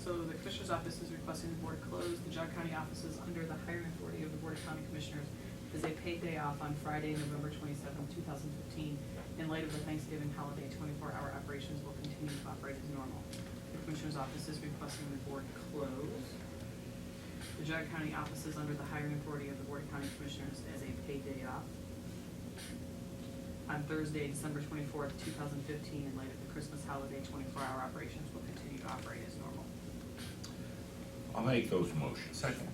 So the Commissioner's Office is requesting the Board close the Geauga County offices under the hiring authority of the Board of County Commissioners as a paid day off on Friday, November 27, 2015. In light of the Thanksgiving holiday, 24-hour operations will continue to operate as normal. The Commissioner's Office is requesting the Board close the Geauga County offices under the hiring authority of the Board of County Commissioners as a paid day off on Thursday, December 24th, 2015. In light of the Christmas holiday, 24-hour operations will continue to operate as normal.
I'll make those motions.
Second.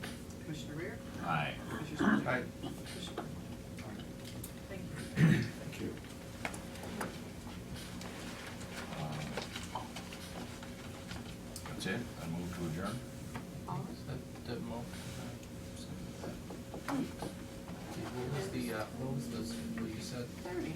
Commissioner Rea?
Aye.
Commissioner Spillier?
Aye.
Commissioner Thank you.
Thank you. That's it? I move to adjourn?
The mo. What was the, what you said?
30.